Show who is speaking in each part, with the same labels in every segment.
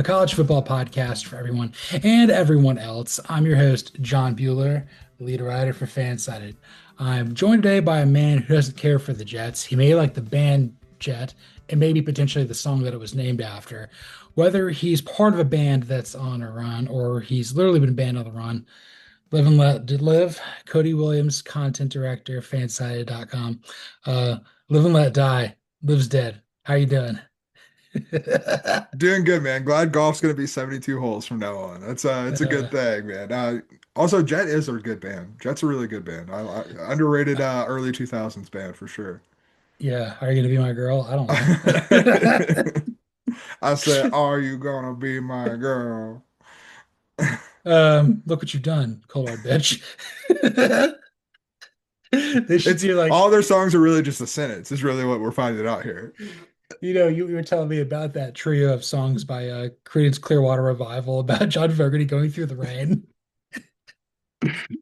Speaker 1: a college football podcast for everyone and everyone else. I'm your host, John Buhler, lead writer for FanSided. I'm joined today by a man who doesn't care for the Jets. He may like the band Jet and maybe potentially the song that it was named after. Whether he's part of a band that's on a run or he's literally been banned on the run, live and let live. Cody Williams, content director, fansided.com. Live and let die. Lives dead. How you doing?
Speaker 2: Doing good, man. Glad golf's gonna be 72 holes from now on. It's a good
Speaker 1: Uh,
Speaker 2: thing, man. Also, Jet is a good band. Jet's a really good band. I underrated early 2000s band for sure.
Speaker 1: yeah, are you gonna be my girl? I don't know.
Speaker 2: I said, "Are you gonna be my girl?"
Speaker 1: Look what you've done, cold hard bitch. They should
Speaker 2: It's
Speaker 1: do like,
Speaker 2: all their songs are really just a sentence, is really what we're finding out here.
Speaker 1: you were telling me about that trio of songs by Creedence Clearwater Revival about John Fogerty going through the rain.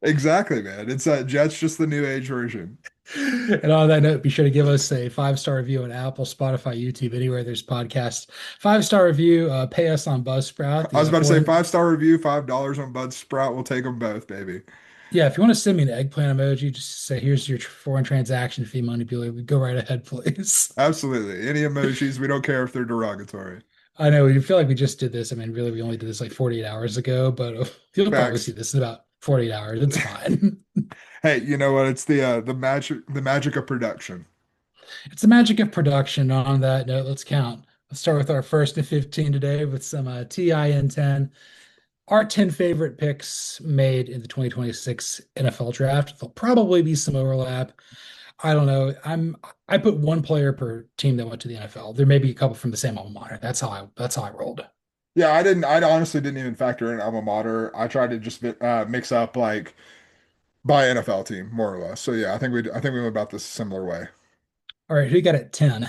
Speaker 2: Exactly, man. It's Jet's just the new age version.
Speaker 1: And on that note, be sure to give us a 5-star review on Apple, Spotify, YouTube, anywhere there's podcasts. 5-star review, pay us on Buzzsprout,
Speaker 2: I was
Speaker 1: the
Speaker 2: about to say
Speaker 1: foreign.
Speaker 2: 5-star review, $5 on Bud Sprout. We'll take them both, baby.
Speaker 1: Yeah, if you want to send me an eggplant emoji, just say, here's your foreign transaction fee money, Billy. Go right ahead, please.
Speaker 2: Absolutely. Any emojis, we don't care if they're derogatory.
Speaker 1: I know we feel like we just did this. I mean, really, we only did this like 48 hours ago, but you'll probably see
Speaker 2: Facts.
Speaker 1: this in about 48 hours. It's fine.
Speaker 2: Hey, you know what? It's the magic of production.
Speaker 1: It's the magic of production. On that note, let's count. Let's start with our first and 15 today with some TIN10. Our 10 favorite picks made in the 2026 NFL draft. There'll probably be some overlap. I don't know. I put one player per team that went to the NFL. There may be a couple from the same alma mater. That's how I rolled.
Speaker 2: Yeah, I honestly didn't even factor in alma mater. I tried to just mix up like by NFL team more or less. So yeah, I think we went about this a similar way.
Speaker 1: All right, who you got at 10?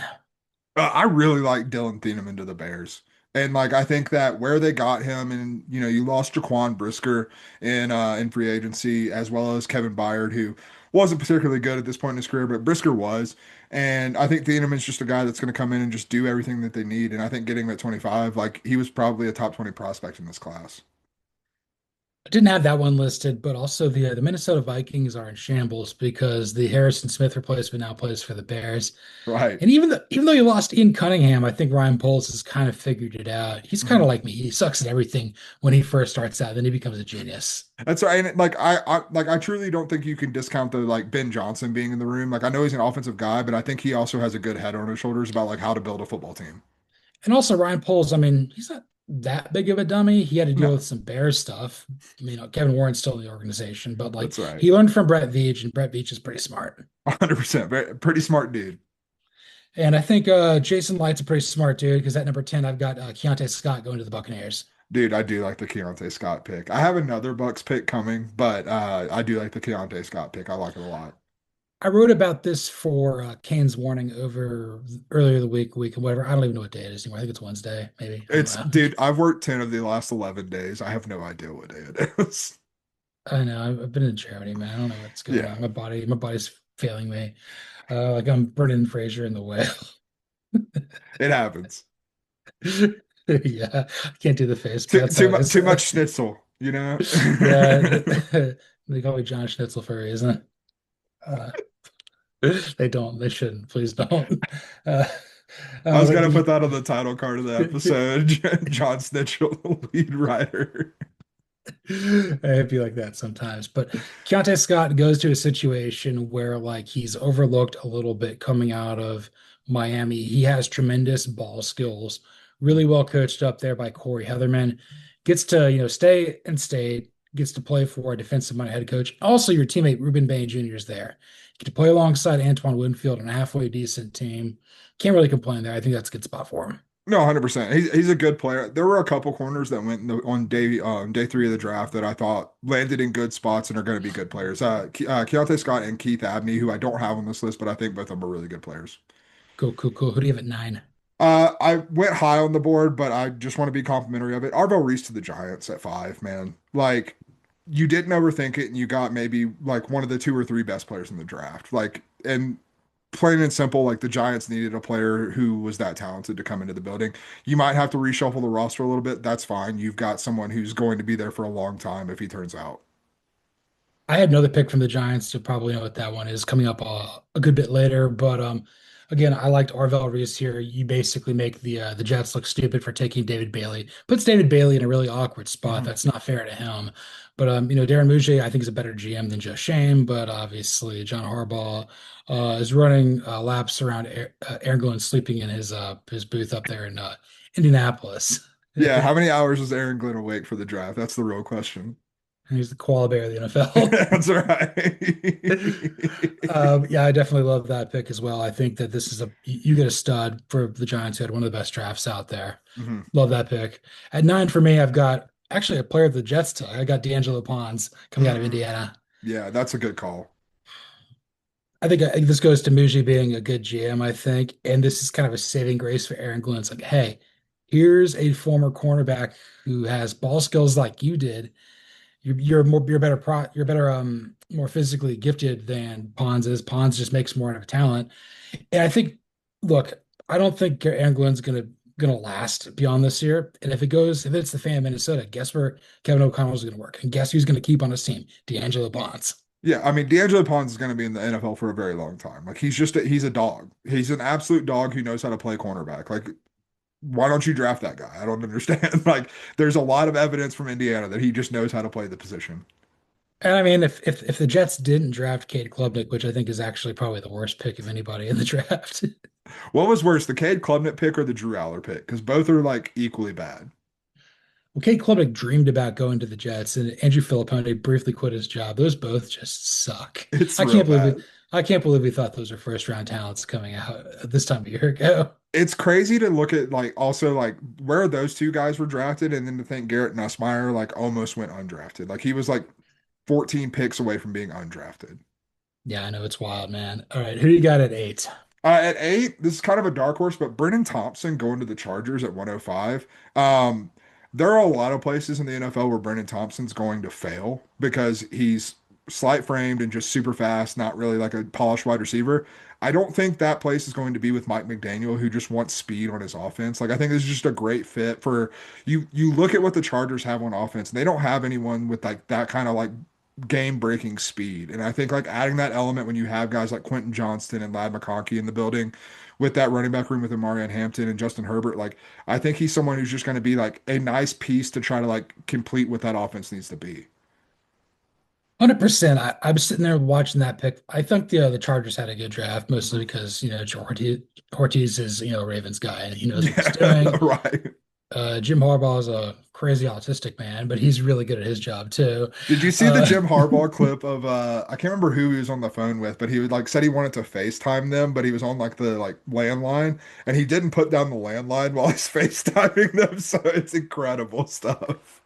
Speaker 2: I really like Dylan Thieneman to the Bears. And like I think that where they got him, and you lost Jaquan Brisker in free agency, as well as Kevin Byard, who wasn't particularly good at this point in his career, but Brisker was. And I think Thieneman's just a guy that's going to come in and just do everything that they need. And I think getting him at 25, like he was probably a top 20 prospect in this class.
Speaker 1: I didn't have that one listed, but also the Minnesota Vikings are in shambles because the Harrison Smith replacement now plays for the Bears.
Speaker 2: Right.
Speaker 1: And even though you lost Ian Cunningham, I think Ryan Poles has kind of figured it out. He's kind of
Speaker 2: Mhm.
Speaker 1: like me. He sucks at everything when he first starts out, then he becomes a genius.
Speaker 2: That's right. And like I truly don't think you can discount the like Ben Johnson being in the room. Like I know he's an offensive guy, but I think he also has a good head on his shoulders about like how to build a football team.
Speaker 1: And also Ryan Poles, I mean, he's not that big of a dummy. He had to deal
Speaker 2: No,
Speaker 1: with some Bears stuff. Kevin Warren's still in the organization, but like
Speaker 2: that's right.
Speaker 1: he learned from Brett Veach, and Brett Veach is pretty smart.
Speaker 2: 100%. Pretty smart dude.
Speaker 1: And I think Jason Light's a pretty smart dude because at number 10, I've got Keontae Scott going to the Buccaneers.
Speaker 2: Dude, I do like the Keontae Scott pick. I have another Bucks pick coming, but I do like the Keontae Scott pick. I like it a lot.
Speaker 1: I wrote about this for Kane's Warning over earlier the week and whatever. I don't even know what day it is anymore. I think it's Wednesday, maybe. I don't
Speaker 2: It's,
Speaker 1: know.
Speaker 2: dude, I've worked 10 of the last 11 days. I have no idea what day it is.
Speaker 1: I know. I've been in Germany, man. I don't know what's going
Speaker 2: Yeah,
Speaker 1: on. My body's failing me. Like I'm Brendan Fraser in the whale.
Speaker 2: it happens.
Speaker 1: Yeah, I can't do the face, but
Speaker 2: Too,
Speaker 1: that's how
Speaker 2: too
Speaker 1: it
Speaker 2: much,
Speaker 1: is.
Speaker 2: too much schnitzel, you know?
Speaker 1: Yeah, they call me John Schnitzel for a reason. Uh, they don't. They shouldn't. Please don't. Uh,
Speaker 2: I was
Speaker 1: but
Speaker 2: gonna put
Speaker 1: the
Speaker 2: that on the title card of the episode. John Snitchell, the lead writer.
Speaker 1: it'd be like that sometimes. But Keontae Scott goes to a situation where like he's overlooked a little bit coming out of Miami. He has tremendous ball skills, really well coached up there by Corey Heatherman. Gets to, stay in state, gets to play for a defensive-minded head coach. Also, your teammate Ruben Bain Jr. is there. Get to play alongside Antoine Winfield on a halfway decent team. Can't really complain there. I think that's a good spot for him.
Speaker 2: No, 100%. He's a good player. There were a couple corners that went on day three of the draft that I thought landed in good spots and are going to be good players. Keontae Scott and Keith Abney, who I don't have on this list, but I think both of them are really good players.
Speaker 1: Cool, cool, cool. Who do you have at 9?
Speaker 2: I went high on the board, but I just want to be complimentary of it. Arvell Reese to the Giants at 5, man. Like, you didn't overthink it, and you got maybe like one of the two or three best players in the draft. Like, and plain and simple, like the Giants needed a player who was that talented to come into the building. You might have to reshuffle the roster a little bit. That's fine. You've got someone who's going to be there for a long time if he turns out.
Speaker 1: I had another pick from the Giants to probably know what that one is coming up a good bit later. But again, I liked Arvell Reese here. You basically make the Jets look stupid for taking David Bailey. Puts David Bailey in a really awkward spot.
Speaker 2: Mhm.
Speaker 1: That's not fair to him. But Darren Mouget, I think is a better GM than Joe Shane. But obviously, John Harbaugh is running laps around Aaron Glenn sleeping in his booth up there in Indianapolis.
Speaker 2: Yeah, how many hours was Aaron Glenn awake for the draft? That's the real question.
Speaker 1: And he's the koala bear of the NFL.
Speaker 2: That's right.
Speaker 1: Yeah, I definitely love that pick as well. I think that this is you get a stud for the Giants who had one of the best drafts out there.
Speaker 2: Mhm.
Speaker 1: Love that pick. At 9 for me, I've got actually a player of the Jets took. I got D'Angelo Pons coming out of
Speaker 2: Mm.
Speaker 1: Indiana.
Speaker 2: Yeah, that's a good call.
Speaker 1: I think this goes to Muji being a good GM, I think. And this is kind of a saving grace for Aaron Glenn. It's like, hey, here's a former cornerback who has ball skills like you did. You're better more physically gifted than Pons is. Pons just makes more out of talent. And I think, look, I don't think Aaron Glenn's gonna last beyond this year. And if it's the fan of Minnesota, guess where Kevin O'Connell's gonna work? And guess who's gonna keep on his team? D'Angelo Bonds.
Speaker 2: Yeah, I mean, D'Angelo Pons is going to be in the NFL for a very long time. Like he's a dog. He's an absolute dog who knows how to play cornerback. Like, why don't you draft that guy? I don't understand. Like, there's a lot of evidence from Indiana that he just knows how to play the position.
Speaker 1: And I mean, if the Jets didn't draft Cade Klubnik, which I think is actually probably the worst pick of anybody in the draft.
Speaker 2: What was worse, the Cade Klubnik pick or the Drew Aller pick? Because both are like equally bad.
Speaker 1: Well, Cade Klubnik dreamed about going to the Jets, and Andrew Fillipponi briefly quit his job. Those both just suck.
Speaker 2: It's
Speaker 1: I
Speaker 2: real
Speaker 1: can't believe it.
Speaker 2: bad.
Speaker 1: I can't believe we thought those were first round talents coming out this time a year ago.
Speaker 2: It's crazy to look at like also like where those two guys were drafted, and then to think Garrett Nussmeier like almost went undrafted. Like he was like 14 picks away from being undrafted.
Speaker 1: Yeah, I know it's wild, man. All right, who do you got at 8?
Speaker 2: At 8, this is kind of a dark horse, but Brennan Thompson going to the Chargers at 105. There are a lot of places in the NFL where Brennan Thompson's going to fail because he's slight framed and just super fast, not really like a polished wide receiver. I don't think that place is going to be with Mike McDaniel, who just wants speed on his offense. Like I think this is just a great fit for you. You look at what the Chargers have on offense, and they don't have anyone with like that kind of like game breaking speed. And I think like adding that element when you have guys like Quentin Johnston and Lad McConkey in the building with that running back room with Amarian Hampton and Justin Herbert, like I think he's someone who's just going to be like a nice piece to try to like complete what that offense needs to be.
Speaker 1: 100%. I was sitting there watching that pick. I think the Chargers had a good draft, mostly because Ortiz is a Ravens guy and he knows what he's
Speaker 2: Yeah,
Speaker 1: doing.
Speaker 2: right.
Speaker 1: Jim Harbaugh is a crazy autistic man, but he's really good at his job too.
Speaker 2: Did you see the
Speaker 1: Uh,
Speaker 2: Jim Harbaugh clip of I can't remember who he was on the phone with, but he would like said he wanted to FaceTime them, but he was on like the like landline and he didn't put down the landline while he's FaceTiming them, so it's incredible stuff.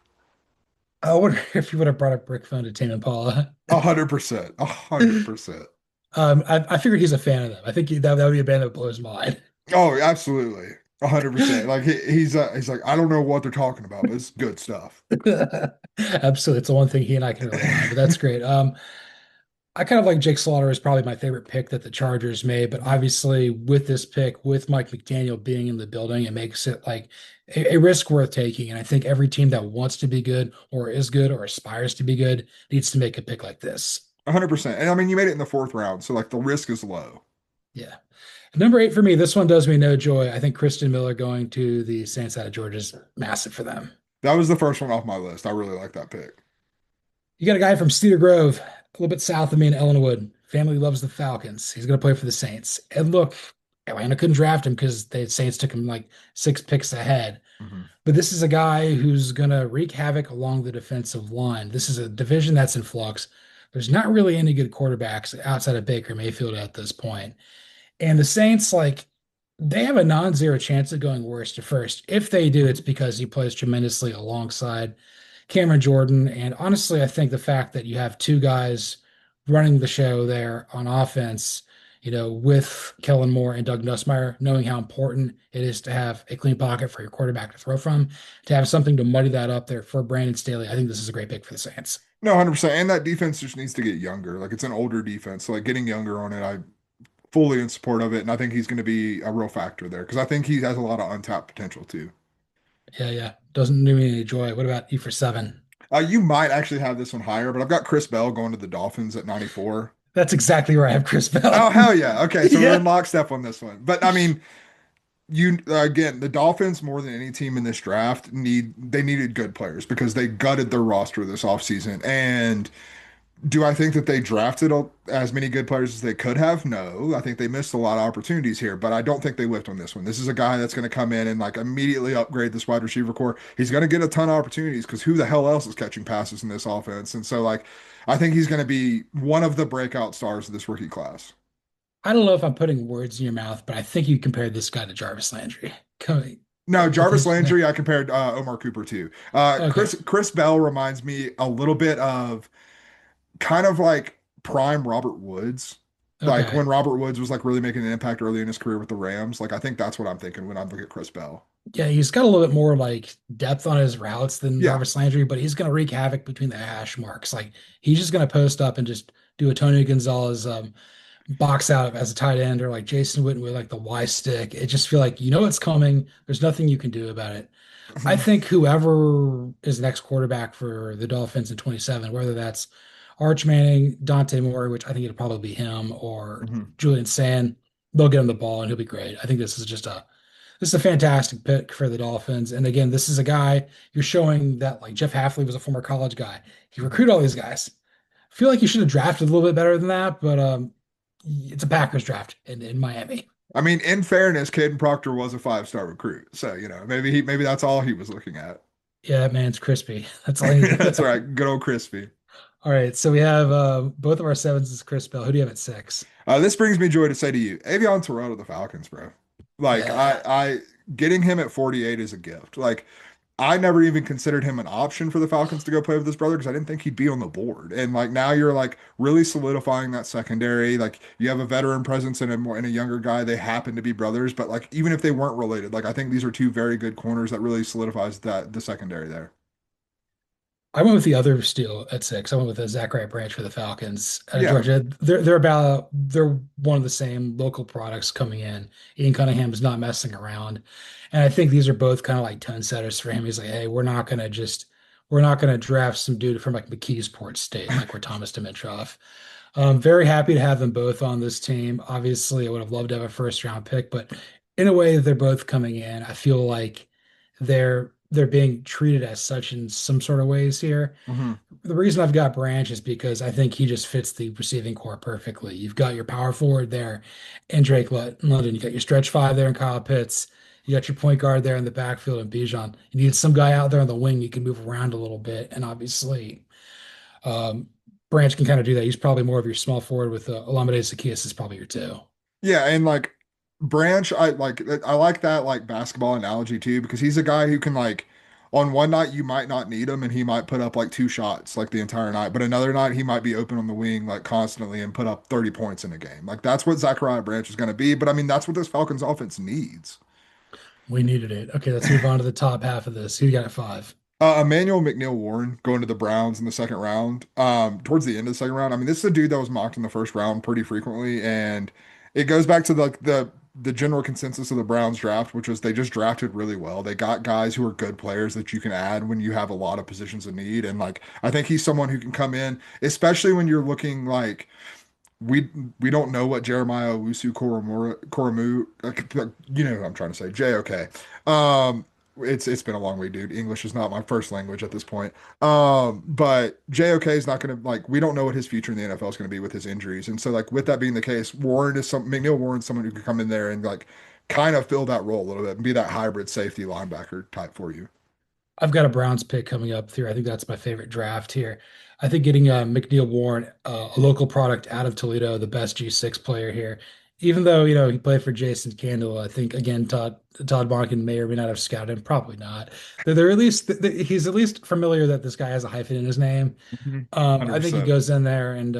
Speaker 1: I wonder if you would have brought a brick phone to Tame Impala.
Speaker 2: 100%, 100%.
Speaker 1: I figured he's a fan of them. I think that would be a band that would blow his mind.
Speaker 2: Oh, absolutely. 100%. Like he's like, I don't know what they're talking about, but it's good stuff.
Speaker 1: Absolutely. It's the one thing he and I can rely on, but that's great. I kind of like Jake Slaughter is probably my favorite pick that the Chargers made, but
Speaker 2: Mhm.
Speaker 1: obviously with this pick, with Mike McDaniel being in the building, it makes it like a risk worth taking. And I think every team that wants to be good or aspires to be good needs to make a pick like this.
Speaker 2: 100%. And I mean, you made it in the fourth round, so like the risk is low.
Speaker 1: Yeah. Number 8 for me, this one does me no joy. I think Kristen Miller going to the Saints out of Georgia is massive for them.
Speaker 2: That was the first one off my list. I really like that pick.
Speaker 1: You got a guy from Cedar Grove, a little bit south of me in Ellenwood. Family loves the Falcons. He's going to play for the Saints. And look, Atlanta couldn't draft him because the Saints took him like 6 picks ahead.
Speaker 2: Mhm.
Speaker 1: But this is a guy who's going to wreak havoc along the defensive line. This is a division that's in flux. There's not really any good quarterbacks outside of Baker Mayfield at this point. And the Saints, like, they have a non-zero chance of going worst to first. If they do, it's because he plays tremendously alongside Cameron Jordan. And honestly, I think the fact that you have two guys running the show there on offense, with Kellen Moore and Doug Nussmeier, knowing how important it is to have a clean pocket for your quarterback to throw from, to have something to muddy that up there for Brandon Staley, I think this is a great pick for the Saints.
Speaker 2: No, 100%. And that defense just needs to get younger. Like it's an older defense. So like getting younger on it, I fully in support of it, and I think he's going to be a real factor there because I think he has a lot of untapped potential too.
Speaker 1: Yeah, yeah. Doesn't do me any joy. What about you for seven?
Speaker 2: You might actually have this one higher, but I've got Chris Bell going to the Dolphins at 94.
Speaker 1: That's exactly where I have Chris Bell.
Speaker 2: Oh, hell yeah. Okay, so we're in
Speaker 1: Yeah.
Speaker 2: lockstep on this one. But I mean, you again, the Dolphins more than any team in this draft they needed good players because they gutted their roster this offseason. And do I think that they drafted as many good players as they could have? No, I think they missed a lot of opportunities here, but I don't think they whiffed on this one. This is a guy that's going to come in and like immediately upgrade this wide receiver core. He's going to get a ton of opportunities because who the hell else is catching passes in this offense? And so, like, I think he's going to be one of the breakout stars of this rookie class.
Speaker 1: I don't know if I'm putting words in your mouth, but I think you compared this guy to Jarvis Landry. Coming
Speaker 2: No,
Speaker 1: with
Speaker 2: Jarvis
Speaker 1: his
Speaker 2: Landry, I compared Omar Cooper to.
Speaker 1: okay.
Speaker 2: Chris Bell reminds me a little bit of kind of like prime Robert Woods. Like
Speaker 1: Okay.
Speaker 2: when Robert Woods was like really making an impact early in his career with the Rams. Like I think that's what I'm thinking when I look at Chris Bell.
Speaker 1: Yeah, he's got a little bit more like depth on his routes than
Speaker 2: Yeah.
Speaker 1: Jarvis Landry, but he's going to wreak havoc between the hash marks. Like he's just going to post up and just do a Tony Gonzalez box out as a tight end, or like Jason Witten with like the Y stick. It just feel like you know it's coming. There's nothing you can do about it. I think whoever is next quarterback for the Dolphins in 27, whether that's Arch Manning, Dante Moore, which I think it'll probably be him, or
Speaker 2: Mhm.
Speaker 1: Julian Sand, they'll get him the ball and he'll be great. I think this is a fantastic pick for the Dolphins. And again, this is a guy you're showing that like Jeff Hafley was a former college guy. He recruited all these guys. I feel like he should have drafted a little bit better than that, but it's a Packers draft in Miami.
Speaker 2: I mean, in fairness, Caden Proctor was a five-star recruit. So, maybe that's all he was looking at.
Speaker 1: Yeah, man, it's crispy. That's all I need to
Speaker 2: That's
Speaker 1: know.
Speaker 2: right. Good old Crispy.
Speaker 1: All right, so we have both of our sevens is Chris Bell. Who do you have at six?
Speaker 2: This brings me joy to say to you, Avion Terrell to the Falcons, bro. Like
Speaker 1: Yeah,
Speaker 2: I getting him at 48 is a gift. Like I never even considered him an option for the Falcons to go play with his brother because I didn't think he'd be on the board. And like now you're like really solidifying that secondary. Like you have a veteran presence and a younger guy. They happen to be brothers, but like even if they weren't related, like I think these are two very good corners that really solidifies that the secondary there.
Speaker 1: I went with the other steal at six. I went with the Zachariah Branch for the Falcons out of
Speaker 2: Yeah.
Speaker 1: Georgia. They're one of the same local products coming in. Ian Cunningham's not messing around, and I think these are both kind of like tone setters for him. He's like, hey, we're not gonna draft some dude from like McKeesport State like we're Thomas Dimitroff. Very happy to have them both on this team. Obviously, I would have loved to have a first round pick, but in a way, they're both coming in. I feel like they're being treated as such in some sort of ways here.
Speaker 2: hmm
Speaker 1: The reason I've got Branch is because I think he just fits the receiving core perfectly. You've got your power forward there and Drake London. You got your stretch five there and Kyle Pitts. You got your point guard there in the backfield and Bijan. You need some guy out there on the wing you can move around a little bit. And obviously, um, Branch can kind of do that. He's probably more of your small forward with Olamide Zaccheaus is probably your two.
Speaker 2: Yeah, and like Branch, I like that like basketball analogy too because he's a guy who can like on one night you might not need him and he might put up like two shots like the entire night, but another night he might be open on the wing like constantly and put up 30 points in a game. Like that's what Zachariah Branch is going to be, but I mean that's what this Falcons offense needs.
Speaker 1: We needed it. Okay, let's move on to the top half of this. Who you got at five?
Speaker 2: Emmanuel McNeil Warren going to the Browns in the second round. Towards the end of the second round. I mean, this is a dude that was mocked in the first round pretty frequently, and it goes back to the general consensus of the Browns draft, which was they just drafted really well. They got guys who are good players that you can add when you have a lot of positions of need. And like I think he's someone who can come in, especially when you're looking like we don't know what Jeremiah Owusu Koromu, who I'm trying to say, JOK. Um, it's been a long week, dude. English is not my first language at this point. But JOK is not going to like we don't know what his future in the NFL is going to be with his injuries, and so like with that being the case, McNeil Warren's someone who could come in there and like kind of fill that role a little bit and be that hybrid safety linebacker type for you.
Speaker 1: I've got a Browns pick coming up here. I think that's my favorite draft here. I think getting McNeil Warren, a local product out of Toledo, the best G6 player here. Even though, he played for Jason Candle, I think again Todd Monken may or may not have scouted him, probably not. They're at least he's at least familiar that this guy has a hyphen in his name.
Speaker 2: Mhm.
Speaker 1: I think he
Speaker 2: 100%.
Speaker 1: goes in there and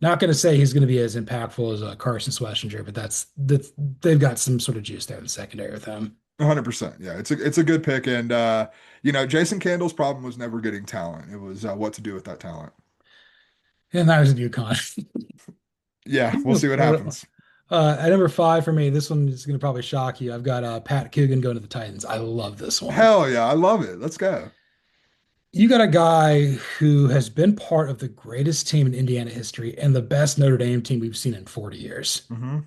Speaker 1: not going to say he's going to be as impactful as Carson Schlesinger, but that's they've got some sort of juice there in the secondary with him.
Speaker 2: 100%. Yeah, it's a good pick. And Jason Candle's problem was never getting talent. It was what to do with that talent.
Speaker 1: And that was at UConn.
Speaker 2: Yeah, we'll see what
Speaker 1: What,
Speaker 2: happens.
Speaker 1: At number five for me, this one is going to probably shock you. I've got Pat Coogan going to the Titans. I love this one.
Speaker 2: Hell yeah, I love it. Let's go.
Speaker 1: You got a guy who has been part of the greatest team in Indiana history and the best Notre Dame team we've seen in 40 years.
Speaker 2: Hmm.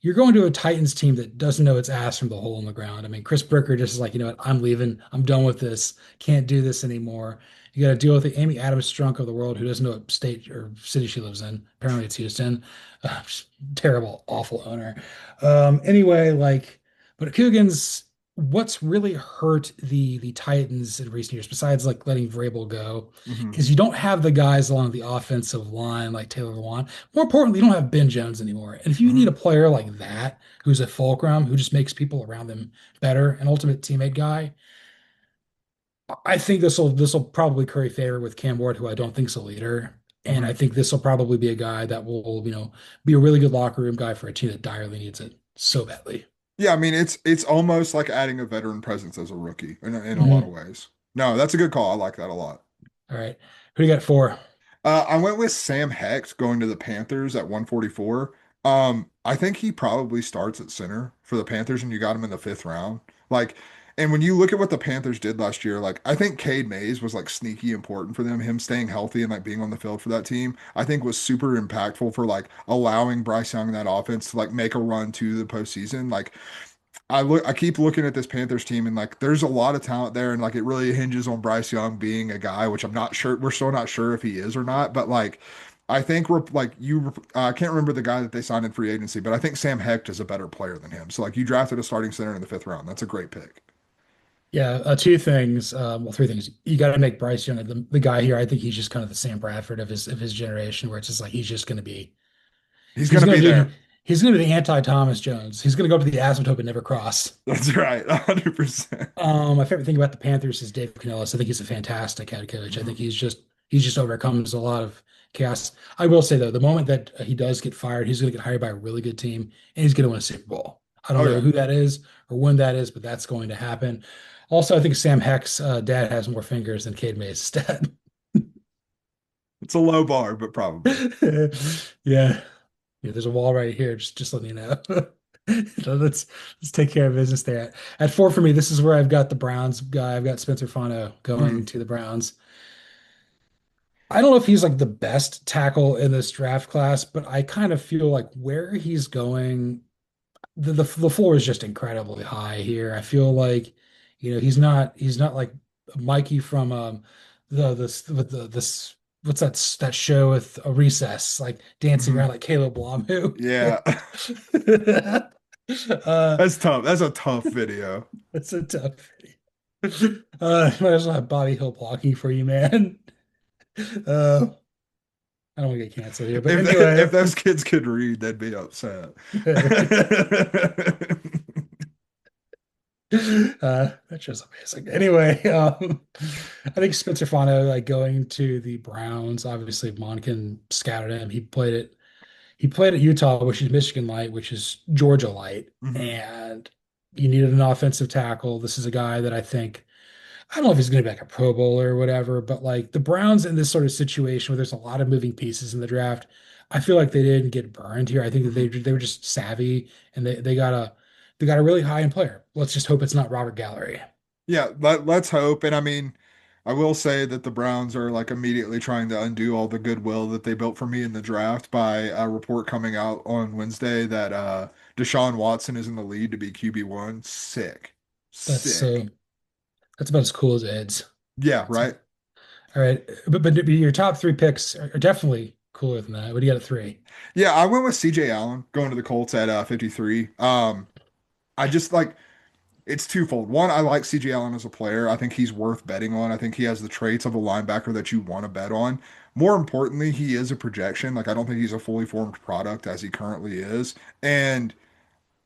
Speaker 1: You're going to a Titans team that doesn't know its ass from the hole in the ground. I mean, Chris Bricker just is like, you know what? I'm leaving. I'm done with this. Can't do this anymore. You got to deal with the Amy Adams Strunk of the world who doesn't know what state or city she lives in. Apparently, it's Houston. Just terrible, awful owner. Anyway, like, but Coogan's what's really hurt the Titans in recent years, besides like letting Vrabel go,
Speaker 2: Hmm.
Speaker 1: is you don't have the guys along the offensive line like Taylor Lewan. More importantly, you don't have Ben Jones anymore. And if you need
Speaker 2: Hmm.
Speaker 1: a player like that, who's a fulcrum, who just makes people around them better, an ultimate teammate guy, I think this will probably curry favor with Cam Ward, who I don't think is a leader. And I
Speaker 2: Hmm.
Speaker 1: think this will probably be a guy that will, be a really good locker room guy for a team that direly needs it so badly.
Speaker 2: Yeah, I mean it's almost like adding a veteran presence as a rookie in a lot of
Speaker 1: Mhm.
Speaker 2: ways. No, that's a good call. I like that a lot.
Speaker 1: All right. Who do you got for?
Speaker 2: I went with Sam Hecht going to the Panthers at 144. I think he probably starts at center for the Panthers, and you got him in the fifth round. Like, and when you look at what the Panthers did last year, like I think Cade Mays was like sneaky important for them. Him staying healthy and like being on the field for that team, I think was super impactful for like allowing Bryce Young and that offense to like make a run to the postseason. Like I keep looking at this Panthers team and like there's a lot of talent there and like it really hinges on Bryce Young being a guy, which I'm not sure we're still not sure if he is or not, but like I think we're like I can't remember the guy that they signed in free agency, but I think Sam Hecht is a better player than him. So like you drafted a starting center in the fifth round. That's a great pick.
Speaker 1: Yeah, two things. Well, three things. You got to make Bryce Young the guy here. I think he's just kind of the Sam Bradford of his generation, where it's just like he's just going to be
Speaker 2: He's
Speaker 1: he's
Speaker 2: gonna
Speaker 1: going
Speaker 2: be
Speaker 1: to do
Speaker 2: there.
Speaker 1: he's going to be the anti Thomas Jones. He's going to go up to the asymptote and never cross.
Speaker 2: That's right. 100%.
Speaker 1: My favorite thing about the Panthers is Dave Canellis. I think he's a fantastic head coach. I think
Speaker 2: Mhm.
Speaker 1: he's just overcomes a lot of chaos. I will say though, the moment that he does get fired, he's going to get hired by a really good team and he's going to win a Super Bowl. I don't
Speaker 2: Oh
Speaker 1: know
Speaker 2: yeah.
Speaker 1: who that is or when that is, but that's going to happen. Also, I think Sam Heck's dad has more fingers than Cade Mays' dad.
Speaker 2: It's a low bar, but probably.
Speaker 1: Yeah. Yeah, there's a wall right here. Just letting you know. So let's take care of business there. At four for me, this is where I've got the Browns guy. I've got Spencer Fano going
Speaker 2: Mhm.
Speaker 1: to the Browns. I don't know if he's like the best tackle in this draft class, but I kind of feel like where he's going, the floor is just incredibly high here. I feel like, he's not like Mikey from this with this what's that show with a recess, like dancing around
Speaker 2: Mhm.
Speaker 1: like Caleb Blom who
Speaker 2: Yeah.
Speaker 1: uh
Speaker 2: That's tough. That's a tough video.
Speaker 1: that's a tough might as well have Bobby Hill blocking for you, man. uh I don't want to get canceled here, but
Speaker 2: If
Speaker 1: anyway.
Speaker 2: those kids could read, they'd be upset.
Speaker 1: That's just amazing. Anyway, I think Spencer Fano, like going to the Browns, obviously Monken scouted him. He played at Utah, which is Michigan Light, which is Georgia Light,
Speaker 2: Mhm.
Speaker 1: and you needed an offensive tackle. This is a guy that I don't know if he's going to be like a Pro Bowler or whatever, but like the Browns in this sort of situation where there's a lot of moving pieces in the draft, I feel like they didn't get burned here. I think that they
Speaker 2: Mhm.
Speaker 1: they were just savvy and they got a really high end player. Let's just hope it's not Robert Gallery.
Speaker 2: Yeah, let's hope. And I mean, I will say that the Browns are like immediately trying to undo all the goodwill that they built for me in the draft by a report coming out on Wednesday that Deshaun Watson is in the lead to be QB1. Sick.
Speaker 1: That's so
Speaker 2: Sick.
Speaker 1: that's about as cool as Ed's.
Speaker 2: Yeah,
Speaker 1: So,
Speaker 2: right.
Speaker 1: all right, but your top three picks are definitely cooler than that. What do you got at three?
Speaker 2: Yeah, I went with CJ Allen going to the Colts at 53. I just like it's twofold. One, I like CJ Allen as a player. I think he's worth betting on. I think he has the traits of a linebacker that you want to bet on. More importantly, he is a projection. Like I don't think he's a fully formed product as he currently is. And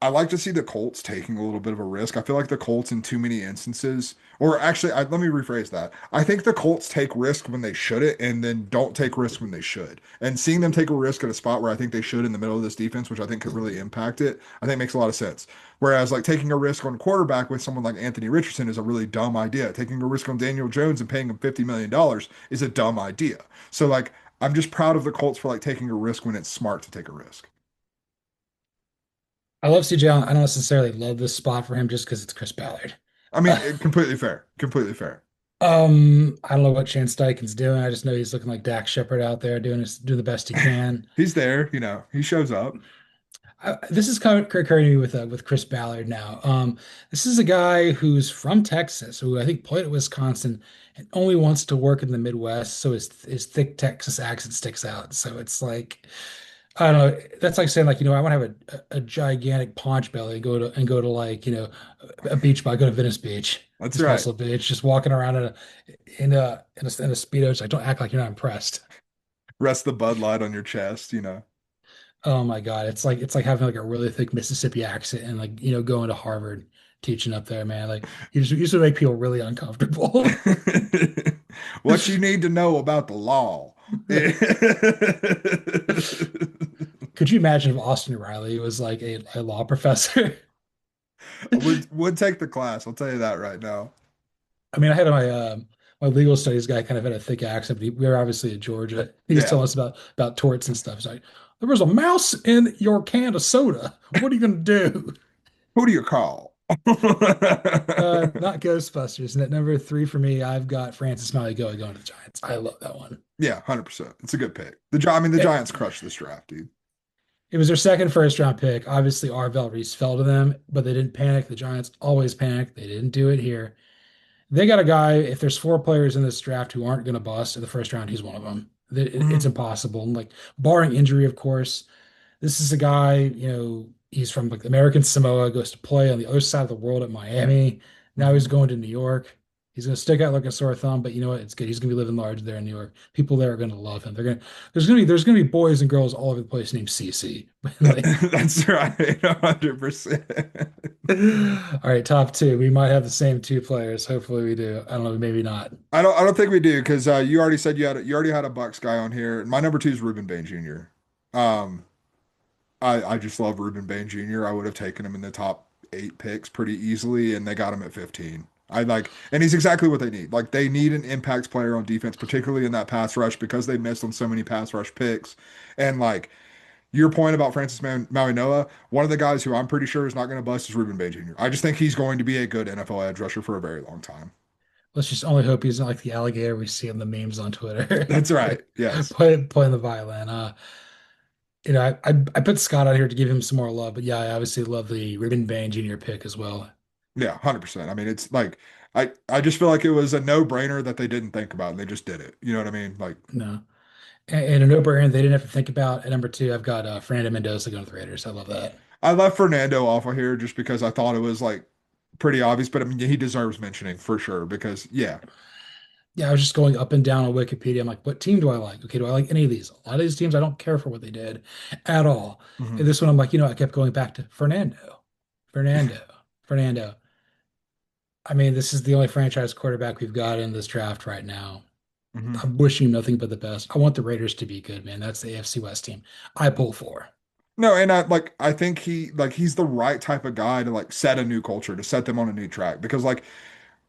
Speaker 2: I like to see the Colts taking a little bit of a risk. I feel like the Colts, in too many instances, or actually, let me rephrase that. I think the Colts take risk when they shouldn't, and then don't take risk when they should. And seeing them take a risk at a spot where I think they should in the middle of this defense, which I think could really impact it, I think makes a lot of sense. Whereas, like taking a risk on quarterback with someone like Anthony Richardson is a really dumb idea. Taking a risk on Daniel Jones and paying him $50 million is a dumb idea. So, like, I'm just proud of the Colts for like taking a risk when it's smart to take a risk.
Speaker 1: I love CJ Allen. I don't necessarily love this spot for him just because it's Chris Ballard.
Speaker 2: I mean, completely fair. Completely fair.
Speaker 1: I don't know what Chance Steichen's doing. I just know he's looking like Dak Shepard out there doing the best he can.
Speaker 2: He's there, he shows up.
Speaker 1: This is kind of occurring to me with Chris Ballard now. This is a guy who's from Texas, who I think played at Wisconsin and only wants to work in the Midwest, so his thick Texas accent sticks out. So it's like I don't know. That's like saying like I want to have a gigantic paunch belly and go to like a beach bar, go to Venice Beach,
Speaker 2: That's
Speaker 1: this
Speaker 2: right.
Speaker 1: muscle beach, just walking around in a speedo. It's like don't act like you're not impressed.
Speaker 2: Rest the Bud Light on your chest.
Speaker 1: Oh my God. It's like having like a really thick Mississippi accent and like, going to Harvard teaching up there, man. Like you just make people really uncomfortable.
Speaker 2: What you need to know about the law.
Speaker 1: Could you imagine if Austin Riley was like a law professor?
Speaker 2: Would take the class, I'll tell you that right now.
Speaker 1: I mean, I had my legal studies guy kind of had a thick accent, but we were obviously in Georgia. He was
Speaker 2: Yeah.
Speaker 1: telling us about torts and stuff. He's like, there was a mouse in your can of soda. What are you gonna do?
Speaker 2: Who do you call?
Speaker 1: Not Ghostbusters. And at number three for me, I've got Francis Mauigoa going to the Giants. I love that one.
Speaker 2: Yeah, 100%. It's a good pick. I mean, the
Speaker 1: It,
Speaker 2: Giants crushed this draft, dude.
Speaker 1: it was their second first round pick. Obviously, Arvell Reese fell to them, but they didn't panic. The Giants always panic. They didn't do it here. They got a guy, if there's four players in this draft who aren't going to bust in the first round, he's one of them. It's
Speaker 2: Mhm.
Speaker 1: impossible. And like, barring injury, of course, this is a guy, he's from like American Samoa, goes to play on the other side of the world at Miami. Now he's
Speaker 2: Mhm.
Speaker 1: going to New York. He's going to stick out like a sore thumb, but you know what? It's good. He's going to be living large there in New York. People there are going to love him. There's going to be boys and girls all over the place named CC. Like,
Speaker 2: That's right, 100%.
Speaker 1: all right, top two. We might have the same two players. Hopefully we do. I don't know, maybe not.
Speaker 2: I don't think we do because you already said you already had a Bucks guy on here. My number two is Ruben Bain Jr. Um, I just love Ruben Bain Jr. I would have taken him in the top eight picks pretty easily, and they got him at 15. And he's exactly what they need. Like they need an impact player on defense, particularly in that pass rush because they missed on so many pass rush picks. And like your point about Mauigoa, one of the guys who I'm pretty sure is not going to bust is Ruben Bain Jr. I just think he's going to be a good NFL edge rusher for a very long time.
Speaker 1: Let's just only hope he's not like the alligator we see in the memes on Twitter.
Speaker 2: That's right. Yes.
Speaker 1: Playing the violin. I put Scott out here to give him some more love, but yeah, I obviously love the Ruben Bain Jr. pick as well.
Speaker 2: Yeah, 100%. I mean, it's like I just feel like it was a no-brainer that they didn't think about and they just did it. You know what I mean? Like
Speaker 1: No. And a no-brainer they didn't have to think about. At number two, I've got Fernando Mendoza going to the Raiders. I love that.
Speaker 2: I left Fernando off of here just because I thought it was like pretty obvious, but I mean, he deserves mentioning for sure because yeah.
Speaker 1: Yeah, I was just going up and down on Wikipedia. I'm like, what team do I like? Okay, do I like any of these? A lot of these teams, I don't care for what they did at all. And
Speaker 2: Hmm.
Speaker 1: this one, I'm like, I kept going back to Fernando, Fernando. I mean, this is the only franchise quarterback we've got in this draft right now.
Speaker 2: Hmm.
Speaker 1: I'm wishing him nothing but the best. I want the Raiders to be good, man. That's the AFC West team I pull for.
Speaker 2: No, and I think he's the right type of guy to like set a new culture, to set them on a new track because like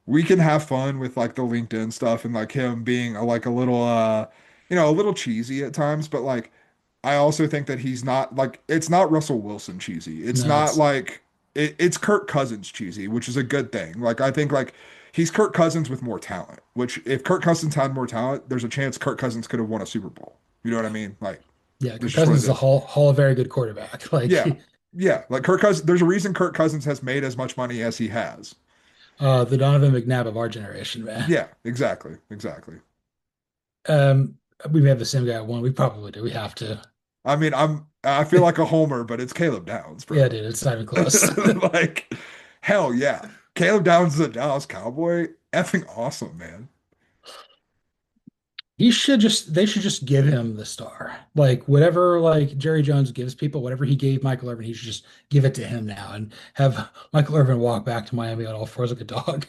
Speaker 2: we can have fun with like the LinkedIn stuff and like him being like a little a little cheesy at times, but like I also think that he's not like it's not Russell Wilson cheesy. It's
Speaker 1: No,
Speaker 2: not like it's Kirk Cousins cheesy, which is a good thing. Like I think like he's Kirk Cousins with more talent, which if Kirk Cousins had more talent, there's a chance Kirk Cousins could have won a Super Bowl. You know what I mean? Like
Speaker 1: yeah,
Speaker 2: that's
Speaker 1: Kirk
Speaker 2: just what
Speaker 1: Cousins
Speaker 2: it
Speaker 1: is a
Speaker 2: is.
Speaker 1: hall of very good quarterback. Like
Speaker 2: Yeah. Yeah. Like Kirk Cousins, there's a reason Kirk Cousins has made as much money as he has.
Speaker 1: the Donovan McNabb of our generation, man.
Speaker 2: Yeah, exactly. Exactly.
Speaker 1: Um, we may have the same guy at one. We probably do. We have to.
Speaker 2: I mean, I feel like a homer, but it's Caleb Downs,
Speaker 1: Yeah,
Speaker 2: bro.
Speaker 1: dude, it's not even close.
Speaker 2: Like, hell yeah. Caleb Downs is a Dallas Cowboy. Effing awesome, man.
Speaker 1: They should just give him the star. Like whatever like Jerry Jones gives people, whatever he gave Michael Irvin, he should just give it to him now and have Michael Irvin walk back to Miami on all fours like a dog.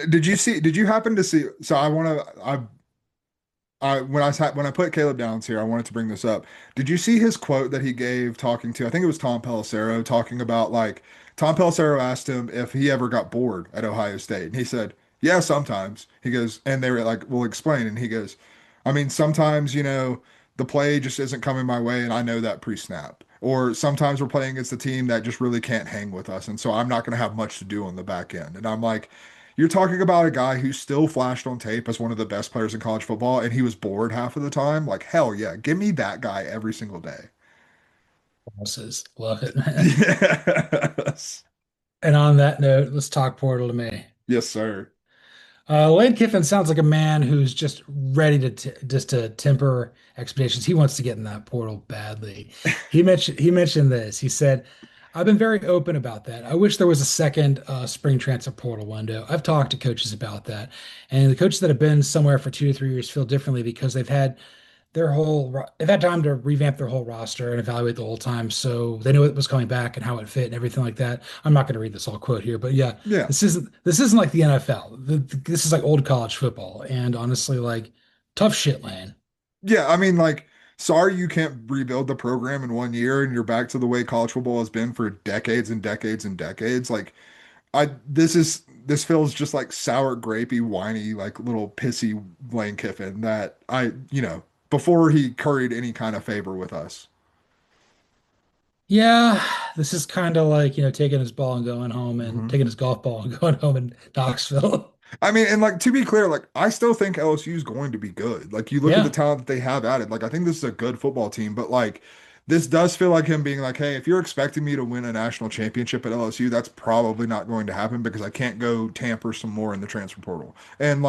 Speaker 2: Did you happen to see? So when I put Caleb Downs here, I wanted to bring this up. Did you see his quote that he gave talking to, I think it was Tom Pelissero, talking about like Tom Pelissero asked him if he ever got bored at Ohio State, and he said, "Yeah, sometimes." He goes, and they were like, "We'll explain," and he goes, "I mean, sometimes the play just isn't coming my way, and I know that pre-snap." or sometimes we're playing against a team that just really can't hang with us. And so I'm not going to have much to do on the back end. And I'm like, you're talking about a guy who still flashed on tape as one of the best players in college football, and he was bored half of the time. Like, hell yeah, give me that guy every single day.
Speaker 1: Bosses. Love it, man.
Speaker 2: Yes.
Speaker 1: And on that note, let's talk portal to me.
Speaker 2: Yes, sir.
Speaker 1: Lane Kiffin sounds like a man who's just ready to just to temper expectations. He wants to get in that portal badly. He mentioned this. He said, "I've been very open about that. I wish there was a second spring transfer portal window. I've talked to coaches about that, and the coaches that have been somewhere for 2 to 3 years feel differently because they've had time to revamp their whole roster and evaluate the whole time, so they knew what was coming back and how it fit and everything like that. I'm not going to read this whole quote here, but yeah,
Speaker 2: Yeah.
Speaker 1: this isn't like the NFL. This is like old college football, and honestly, like tough shit, Lane.
Speaker 2: Yeah, I mean, like, sorry you can't rebuild the program in 1 year and you're back to the way college football has been for decades and decades and decades. Like, this feels just like sour grapey, whiny, like little pissy Lane Kiffin that before he curried any kind of favor with us.
Speaker 1: Yeah, this is kind of like taking his ball and going home, and
Speaker 2: hmm
Speaker 1: taking his golf ball and going home in Knoxville.
Speaker 2: I mean, and like to be clear, like I still think LSU is going to be good. Like you look at the
Speaker 1: Yeah,
Speaker 2: talent that they have added, like I think this is a good football team, but like this does feel like him being like, hey, if you're expecting me to win a national championship at LSU, that's probably not going to happen because I can't go tamper some more in the transfer portal. And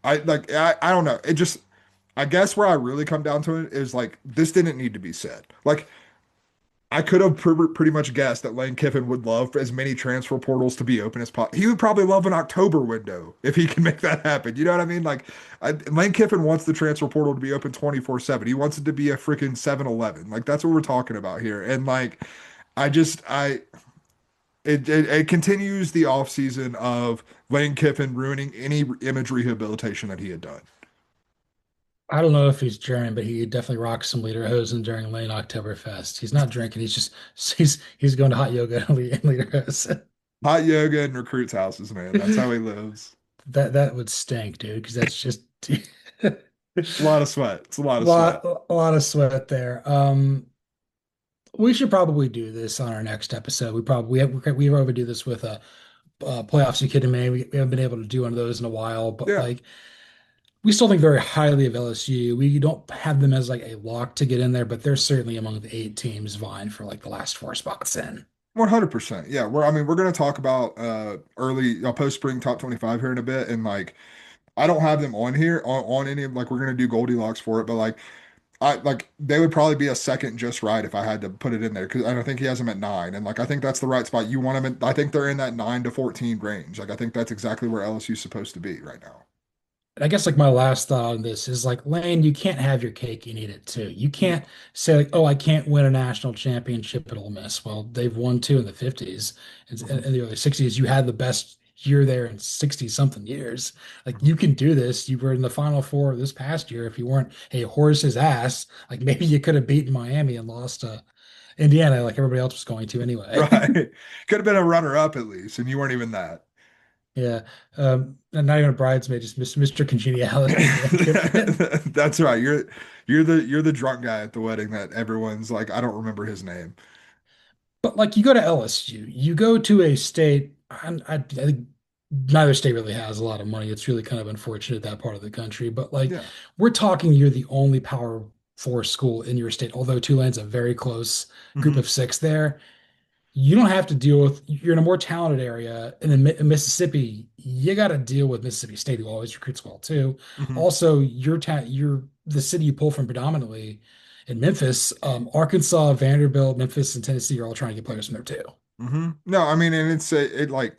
Speaker 2: I don't know. It just I guess where I really come down to it is like this didn't need to be said. Like I could have pretty much guessed that Lane Kiffin would love as many transfer portals to be open as possible. He would probably love an October window if he can make that happen. You know what I mean? Like, Lane Kiffin wants the transfer portal to be open 24/7. He wants it to be a freaking 7-Eleven. Like, that's what we're talking about here. And like, I just, I, it continues the offseason of Lane Kiffin ruining any image rehabilitation that he had done.
Speaker 1: I don't know if he's German, but he definitely rocks some lederhosen during Lane Oktoberfest. He's not drinking. He's going to hot yoga and lederhosen.
Speaker 2: Hot yoga and recruits houses, man. That's how he lives.
Speaker 1: That would stink, dude, because that's just a
Speaker 2: A lot of sweat. It's a lot of sweat.
Speaker 1: lot of sweat there. We should probably do this on our next episode. We probably do this with playoffs. You kidding me? We haven't been able to do one of those in a while, but
Speaker 2: Yeah.
Speaker 1: like we still think very highly of LSU. We don't have them as like a lock to get in there, but they're certainly among the 8 teams vying for like the last 4 spots in.
Speaker 2: 100%. Yeah, we're going to talk about early post-spring top 25 here in a bit and like I don't have them on here on any of like we're going to do Goldilocks for it, but like I like they would probably be a second just right if I had to put it in there because I don't think he has them at 9 and like I think that's the right spot. You want them I think they're in that 9 to 14 range. Like I think that's exactly where LSU's supposed to be right now.
Speaker 1: I guess like my last thought on this is like Lane, you can't have your cake, you need it too. You can't
Speaker 2: No.
Speaker 1: say like, oh, I can't win a national championship at Ole Miss. Well, they've won two in the 50s and
Speaker 2: Mhm.
Speaker 1: in the early 60s. You had the best year there in 60 something years. Like
Speaker 2: Mhm.
Speaker 1: you can do this. You were in the Final Four this past year. If you weren't a horse's ass, like maybe you could have beaten Miami and lost to Indiana like everybody else was going to anyway.
Speaker 2: Right. Could have been a runner-up at least, and you weren't even that.
Speaker 1: Yeah. And not even a bridesmaid, just Mr. Congeniality, Lane Kiffin.
Speaker 2: That's right. You're the drunk guy at the wedding that everyone's like, I don't remember his name.
Speaker 1: But like you go to LSU, you go to a state, I think neither state really has a lot of money. It's really kind of unfortunate that part of the country. But like
Speaker 2: Yeah.
Speaker 1: we're talking you're the only Power Four school in your state, although Tulane's a very close group
Speaker 2: hmm
Speaker 1: of six there. You don't have to deal with, you're in a more talented area. And then Mississippi, you got to deal with Mississippi State, who always recruits well too.
Speaker 2: hmm
Speaker 1: Also, you're the city you pull from predominantly in Memphis. Arkansas, Vanderbilt, Memphis, and Tennessee are all trying to get players from there too.
Speaker 2: No, I mean, and it like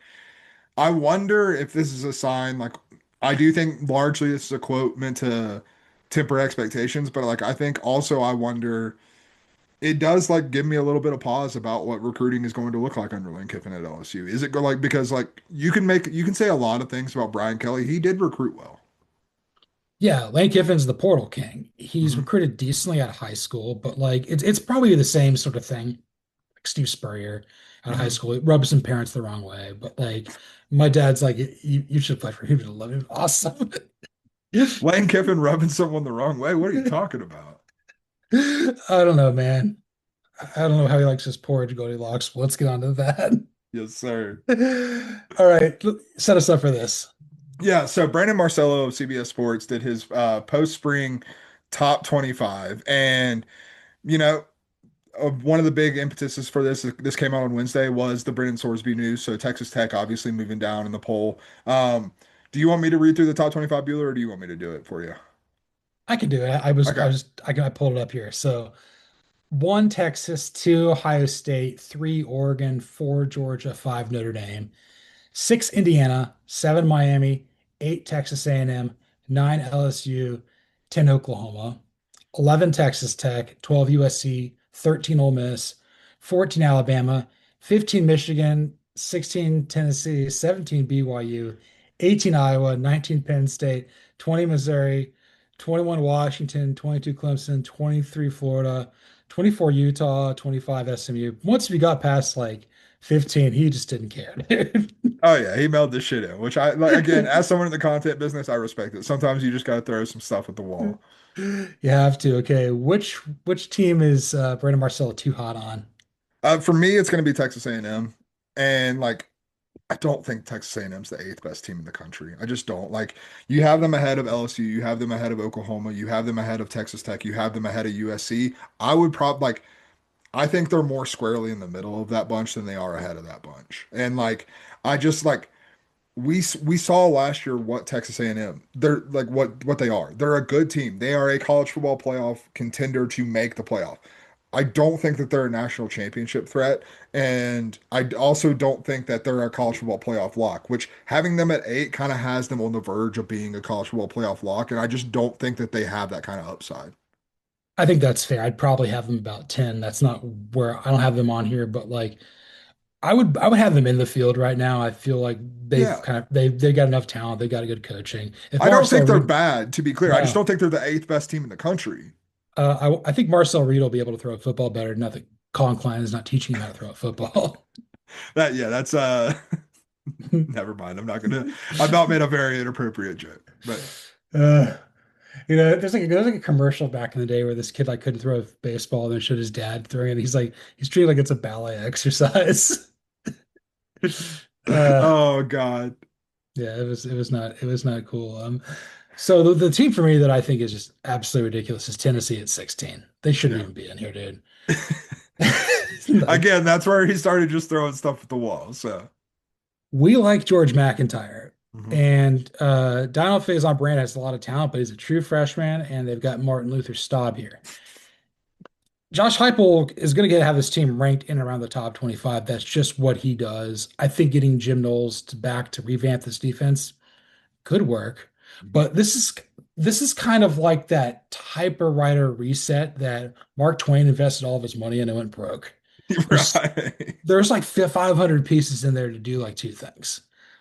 Speaker 2: I wonder if this is a sign. Like, I do think largely this is a quote meant to temper expectations, but like I think also I wonder it does like give me a little bit of pause about what recruiting is going to look like under Lane Kiffin at LSU. Is it go like because like you can say a lot of things about Brian Kelly. He did recruit well.
Speaker 1: Yeah, Lane Kiffin's the portal king. He's
Speaker 2: hmm
Speaker 1: recruited decently out of high school, but like it's probably the same sort of thing. Like Steve Spurrier out of high
Speaker 2: hmm
Speaker 1: school, it rubs some parents the wrong way. But like my dad's like, you should play for him. You'd love him. Awesome.
Speaker 2: Lane Kiffin rubbing someone the wrong way. What are you talking about?
Speaker 1: I don't know, man. I don't know how he likes his porridge Goldilocks, but let's get on to that.
Speaker 2: Yes, sir.
Speaker 1: All right, set us up for this.
Speaker 2: Yeah, so Brandon Marcello of CBS Sports did his post-spring top 25. And, you know, one of the big impetuses for this came out on Wednesday, was the Brennan Sorsby news. So Texas Tech obviously moving down in the poll. Do you want me to read through the top 25, Bueller, or do you want me to do it for you?
Speaker 1: I can do it.
Speaker 2: Okay.
Speaker 1: I pulled it up here. So one Texas, two Ohio State, three Oregon, four Georgia, five Notre Dame, six Indiana, seven Miami, eight Texas A&M, nine LSU, 10 Oklahoma, 11 Texas Tech, 12 USC, 13 Ole Miss, 14 Alabama, 15 Michigan, 16 Tennessee, 17 BYU, 18 Iowa, 19 Penn State, 20 Missouri, 21 Washington, 22 Clemson, 23 Florida, 24 Utah, 25 SMU. Once we got past like 15, he just didn't care, dude.
Speaker 2: Oh yeah, he mailed this shit in, which I like, again, as someone in the content business, I respect it. Sometimes you just gotta throw some stuff at the wall.
Speaker 1: You have to. Okay, which team is Brandon Marcelo too hot on?
Speaker 2: For me, it's gonna be Texas A&M. And like, I don't think Texas A&M's the eighth best team in the country. I just don't. Like, you have them ahead of LSU, you have them ahead of Oklahoma, you have them ahead of Texas Tech, you have them ahead of USC. I would probably like, I think they're more squarely in the middle of that bunch than they are ahead of that bunch. And like, I just like, we saw last year what Texas A&M, they're like, what they are. They're a good team. They are a college football playoff contender to make the playoff. I don't think that they're a national championship threat, and I also don't think that they're a college football playoff lock, which having them at eight kind of has them on the verge of being a college football playoff lock, and I just don't think that they have that kind of upside.
Speaker 1: I think that's fair. I'd probably have them about 10. That's not where I don't have them on here, but like I would have them in the field right now. I feel like
Speaker 2: Yeah.
Speaker 1: they got enough talent. They got a good coaching. If
Speaker 2: I don't
Speaker 1: Marcel
Speaker 2: think they're
Speaker 1: Reed,
Speaker 2: bad, to be clear. I just
Speaker 1: no,
Speaker 2: don't think they're the eighth best team in the country.
Speaker 1: I think Marcel Reed will be able to throw a football better. Not that Colin Klein is not teaching him how to throw a football.
Speaker 2: That yeah, that's never mind. I about made a very inappropriate joke. But
Speaker 1: Uh, there's like a commercial back in the day where this kid like couldn't throw a baseball and then showed his dad throwing it. He's treated like it's a ballet exercise. Uh,
Speaker 2: oh God.
Speaker 1: yeah, it was not cool. So the team for me that I think is just absolutely ridiculous is Tennessee at 16. They shouldn't
Speaker 2: Yeah.
Speaker 1: even be in here, dude. Like
Speaker 2: Again, that's where he started just throwing stuff at the wall. So
Speaker 1: we like George McIntyre.
Speaker 2: mhm.
Speaker 1: And Donald Faison Brand has a lot of talent, but he's a true freshman, and they've got Martin Luther Staub here. Josh Heupel is going to have his team ranked in around the top 25. That's just what he does. I think getting Jim Knowles back to revamp this defense could work, but this is kind of like that typewriter reset that Mark Twain invested all of his money in and went broke. There's
Speaker 2: Right.
Speaker 1: there's like 500 pieces in there to do like two things.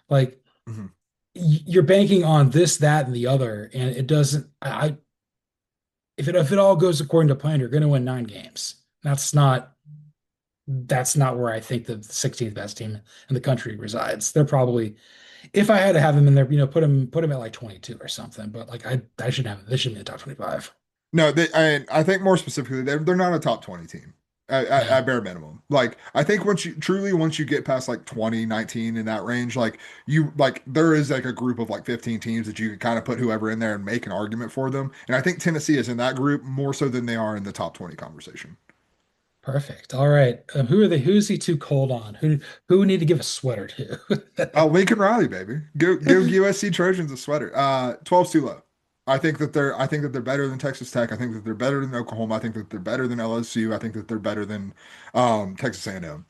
Speaker 1: Like
Speaker 2: Mhm.
Speaker 1: you're banking on this, that, and the other, and it doesn't. If it all goes according to plan, you're going to win 9 games. That's not where I think the 16th best team in the country resides. They're probably, if I had to have them in there, put them at like 22 or something. But like I should have this should be the top 25.
Speaker 2: No, I think more specifically, they're not a top 20 team
Speaker 1: Yeah,
Speaker 2: at bare minimum. Like, I think once you get past like 20, 19 in that range, like there is like a group of like 15 teams that you can kind of put whoever in there and make an argument for them. And I think Tennessee is in that group more so than they are in the top 20 conversation.
Speaker 1: perfect. All right. Who are they? Who's he too cold on? Who we need to give a sweater to?
Speaker 2: Oh, Lincoln Riley, baby. Go USC Trojans a sweater. 12's too low. I think that they're better than Texas Tech. I think that they're better than Oklahoma. I think that they're better than LSU. I think that they're better than Texas A&M.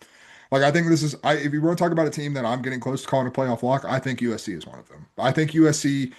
Speaker 2: Like, I think this is if you want to talk about a team that I'm getting close to calling a playoff lock, I think USC is one of them. I think USC,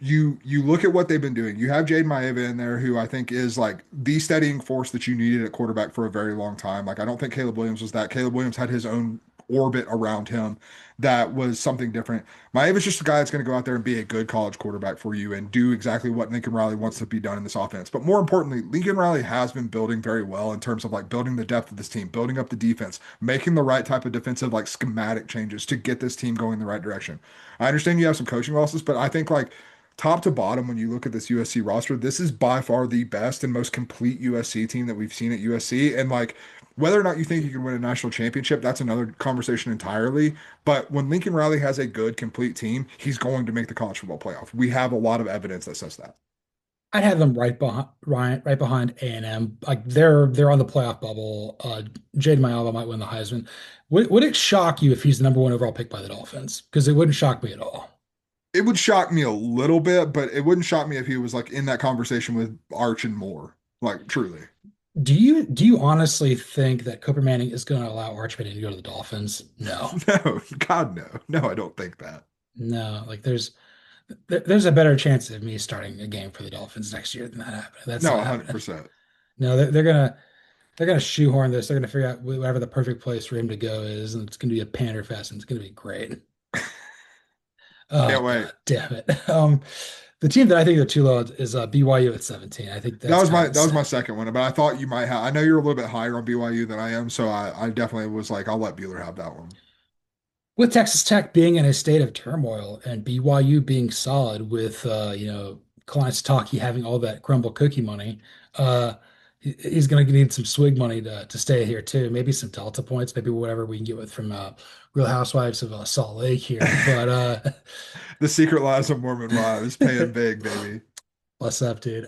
Speaker 2: you look at what they've been doing. You have Jade Maeva in there, who I think is like the steadying force that you needed at quarterback for a very long time. Like, I don't think Caleb Williams was that. Caleb Williams had his own orbit around him that was something different. Maeva's just a guy that's going to go out there and be a good college quarterback for you and do exactly what Lincoln Riley wants to be done in this offense. But more importantly, Lincoln Riley has been building very well in terms of like building the depth of this team, building up the defense, making the right type of defensive like schematic changes to get this team going in the right direction. I understand you have some coaching losses, but I think like top to bottom, when you look at this USC roster, this is by far the best and most complete USC team that we've seen at USC. And like, whether or not you think you can win a national championship, that's another conversation entirely. But when Lincoln Riley has a good, complete team, he's going to make the college football playoff. We have a lot of evidence that says that.
Speaker 1: I'd have them right behind A&M. Like they're on the playoff bubble. Jade Maiava might win the Heisman. Would it shock you if he's the number one overall pick by the Dolphins? Because it wouldn't shock me at all.
Speaker 2: It would shock me a little bit, but it wouldn't shock me if he was like in that conversation with Arch and Moore. Like truly.
Speaker 1: Do you honestly think that Cooper Manning is going to allow Arch Manning to go to the Dolphins? No.
Speaker 2: No, God, no. No, I don't think that.
Speaker 1: No, like there's a better chance of me starting a game for the Dolphins next year than that happening. That's
Speaker 2: No,
Speaker 1: not happening.
Speaker 2: 100%.
Speaker 1: No, they're gonna shoehorn this. They're gonna figure out whatever the perfect place for him to go is, and it's gonna be a Panther Fest, and it's gonna be great. Oh
Speaker 2: Can't wait.
Speaker 1: God, damn it. The team that I think are too low is BYU at 17. I think
Speaker 2: That
Speaker 1: that's
Speaker 2: was
Speaker 1: kind
Speaker 2: my
Speaker 1: of
Speaker 2: that was my
Speaker 1: insane.
Speaker 2: second one, but I thought you might have. I know you're a little bit higher on BYU than I am, so I definitely was like, I'll let Bueller have that one.
Speaker 1: With Texas Tech being in a state of turmoil and BYU being solid with Kalani Sitake having all that crumble cookie money, he's going to need some swig money to stay here too. Maybe some Delta points, maybe whatever we can get with from Real Housewives of Salt Lake here. But
Speaker 2: The Secret Lives of Mormon Wives paying big, baby.
Speaker 1: what's up, dude?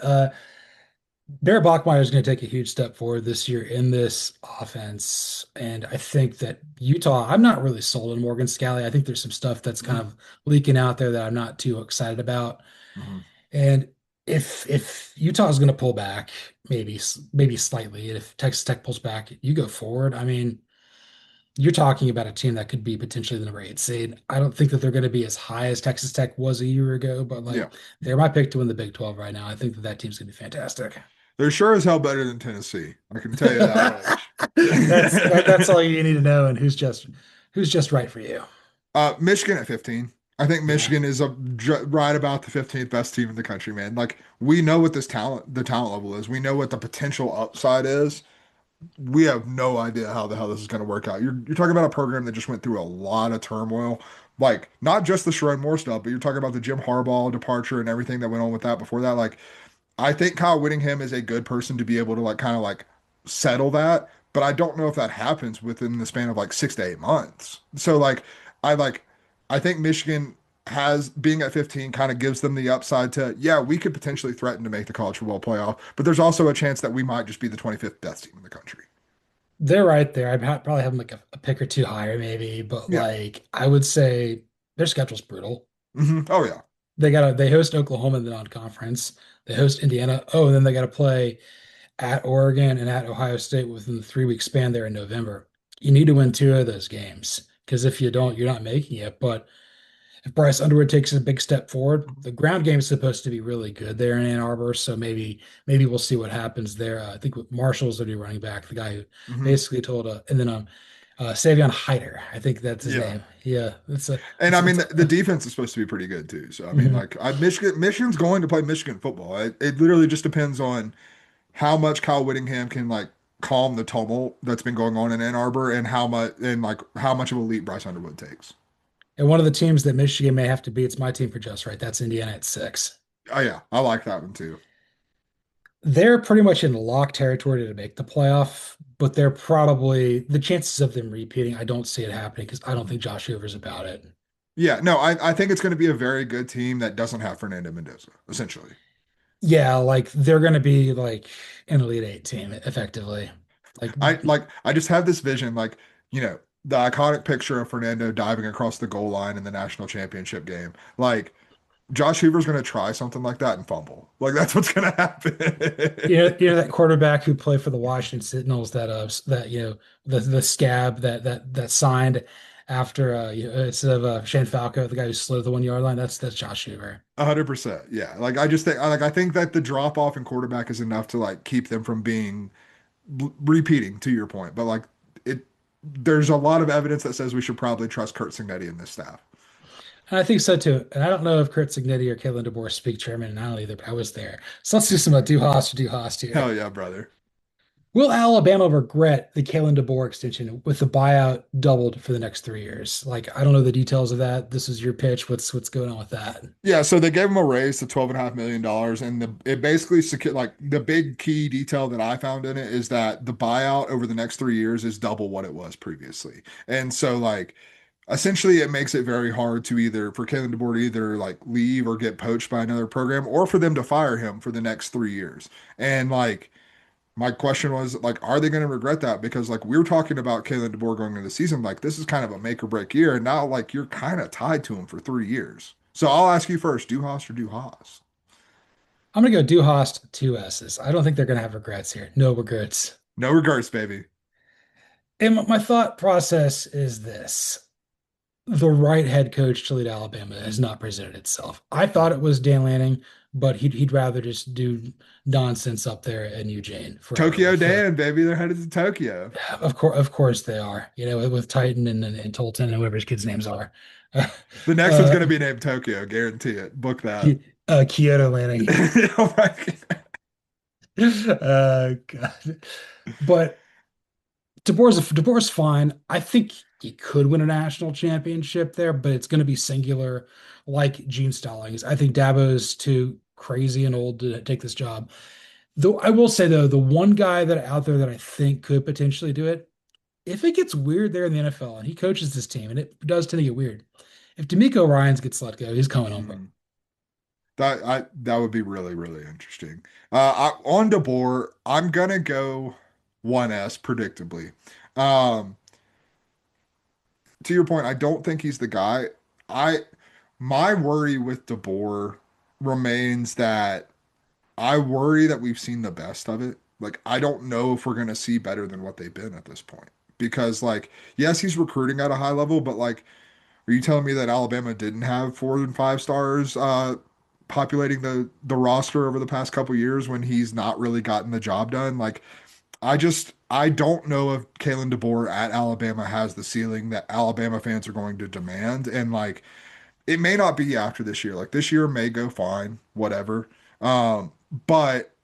Speaker 1: Bear Bachmeier is going to take a huge step forward this year in this offense. And I think that Utah, I'm not really sold on Morgan Scalley. I think there's some stuff that's kind
Speaker 2: Mhm,
Speaker 1: of leaking out there that I'm not too excited about.
Speaker 2: mhm.
Speaker 1: And if Utah is going to pull back, maybe slightly, and if Texas Tech pulls back, you go forward. I mean, you're talking about a team that could be potentially the number 8 seed. I don't think that they're going to be as high as Texas Tech was a year ago, but
Speaker 2: Yeah,
Speaker 1: like they're my pick to win the Big 12 right now. I think that that team's going to be fantastic.
Speaker 2: they're sure as hell better than Tennessee. I can tell you that much.
Speaker 1: That's all you need to know, and who's just right for you.
Speaker 2: Michigan at 15. I think
Speaker 1: Yeah.
Speaker 2: Michigan is right about the 15th best team in the country, man. Like we know what the talent level is. We know what the potential upside is. We have no idea how the hell this is going to work out. You're talking about a program that just went through a lot of turmoil, like not just the Sherrone Moore stuff, but you're talking about the Jim Harbaugh departure and everything that went on with that before that. Like I think Kyle Whittingham is a good person to be able to like kind of like settle that, but I don't know if that happens within the span of like 6 to 8 months. So like I think Michigan has being at 15 kind of gives them the upside to, yeah, we could potentially threaten to make the college football playoff, but there's also a chance that we might just be the 25th best team in the country.
Speaker 1: They're right there. Probably have them like a pick or two higher, maybe, but
Speaker 2: Yeah.
Speaker 1: like I would say their schedule's brutal.
Speaker 2: Oh yeah.
Speaker 1: They host Oklahoma in the non-conference. They host Indiana. Oh, and then they got to play at Oregon and at Ohio State within the 3 week span there in November. You need to win two of those games because if you don't, you're not making it. But if Bryce Underwood takes a big step forward, the ground game is supposed to be really good there in Ann Arbor. So maybe we'll see what happens there. I think with Marshall's the new running back, the guy who
Speaker 2: hmm
Speaker 1: basically told and then Savion Hyder, I think that's his
Speaker 2: Yeah.
Speaker 1: name. Yeah,
Speaker 2: And I
Speaker 1: it's
Speaker 2: mean,
Speaker 1: it's
Speaker 2: the defense is supposed to be pretty good too. So I mean,
Speaker 1: mhm.
Speaker 2: like, Michigan's going to play Michigan football. It literally just depends on how much Kyle Whittingham can like calm the tumult that's been going on in Ann Arbor, and how much of a leap Bryce Underwood takes.
Speaker 1: And one of the teams that Michigan may have to beat, it's my team for just right. That's Indiana at 6.
Speaker 2: Oh yeah, I like that one too.
Speaker 1: They're pretty much in lock territory to make the playoff, but they're probably the chances of them repeating, I don't see it happening because I don't think Josh Hoover's about it.
Speaker 2: Yeah, no, I think it's going to be a very good team that doesn't have Fernando Mendoza, essentially.
Speaker 1: Yeah, like they're going to be like an Elite Eight team effectively. Like,
Speaker 2: I just have this vision, like, the iconic picture of Fernando diving across the goal line in the national championship game. Like Josh Hoover's going to try something like that and fumble. Like that's what's going to happen.
Speaker 1: that quarterback who played for the Washington Sentinels that the scab that signed after instead of Shane Falco, the guy who slid the 1 yard line. That's Josh Hoover.
Speaker 2: 100%. Yeah. Like I just think I think that the drop off in quarterback is enough to like keep them from being repeating to your point. But like it there's a lot of evidence that says we should probably trust Kurt Cignetti in this staff.
Speaker 1: And I think so too. And I don't know if Kurt Cignetti or Kalen DeBoer speak German, and I don't either, but I was there. So let's do some do Hast or do Hast here.
Speaker 2: Hell yeah, brother.
Speaker 1: Will Alabama regret the Kalen DeBoer extension with the buyout doubled for the next 3 years? Like, I don't know the details of that. This is your pitch. What's going on with that?
Speaker 2: Yeah, so they gave him a raise to $12.5 million, and it basically secured like the big key detail that I found in it is that the buyout over the next 3 years is double what it was previously. And so like essentially it makes it very hard to either for Kalen DeBoer to either like leave or get poached by another program or for them to fire him for the next 3 years. And like my question was like, are they going to regret that? Because like we were talking about Kalen DeBoer going into the season, like this is kind of a make or break year, and now like you're kind of tied to him for 3 years. So I'll ask you first, do Haas or do Haas?
Speaker 1: I'm gonna go do Host two S's. I don't think they're gonna have regrets here. No regrets.
Speaker 2: No regrets, baby.
Speaker 1: And my thought process is this. The right head coach to lead Alabama has not presented itself. I thought it was Dan Lanning, but he'd rather just do nonsense up there in Eugene forever
Speaker 2: Tokyo
Speaker 1: with
Speaker 2: Dan, baby. They're headed to Tokyo.
Speaker 1: of course they are. With Titan and Tolton and whoever his kids' names are.
Speaker 2: The next one's
Speaker 1: uh,
Speaker 2: going to be named Tokyo, guarantee it. Book that.
Speaker 1: Kyoto Lanning.
Speaker 2: Oh my God.
Speaker 1: God. But DeBoer's fine. I think he could win a national championship there, but it's going to be singular, like Gene Stallings. I think Dabo's too crazy and old to take this job. Though I will say though, the one guy that out there that I think could potentially do it, if it gets weird there in the NFL and he coaches this team, and it does tend to get weird. If D'Amico Ryans gets let go, he's coming home, bro.
Speaker 2: Hmm. That would be really, really interesting. On DeBoer, I'm gonna go 1S predictably. Um, to your point, I don't think he's the guy. I My worry with DeBoer remains that I worry that we've seen the best of it. Like, I don't know if we're going to see better than what they've been at this point. Because, like, yes, he's recruiting at a high level, but, like, are you telling me that Alabama didn't have 4 and 5 stars populating the roster over the past couple years when he's not really gotten the job done? Like, I don't know if Kalen DeBoer at Alabama has the ceiling that Alabama fans are going to demand. And, like, it may not be after this year. Like this year may go fine, whatever. But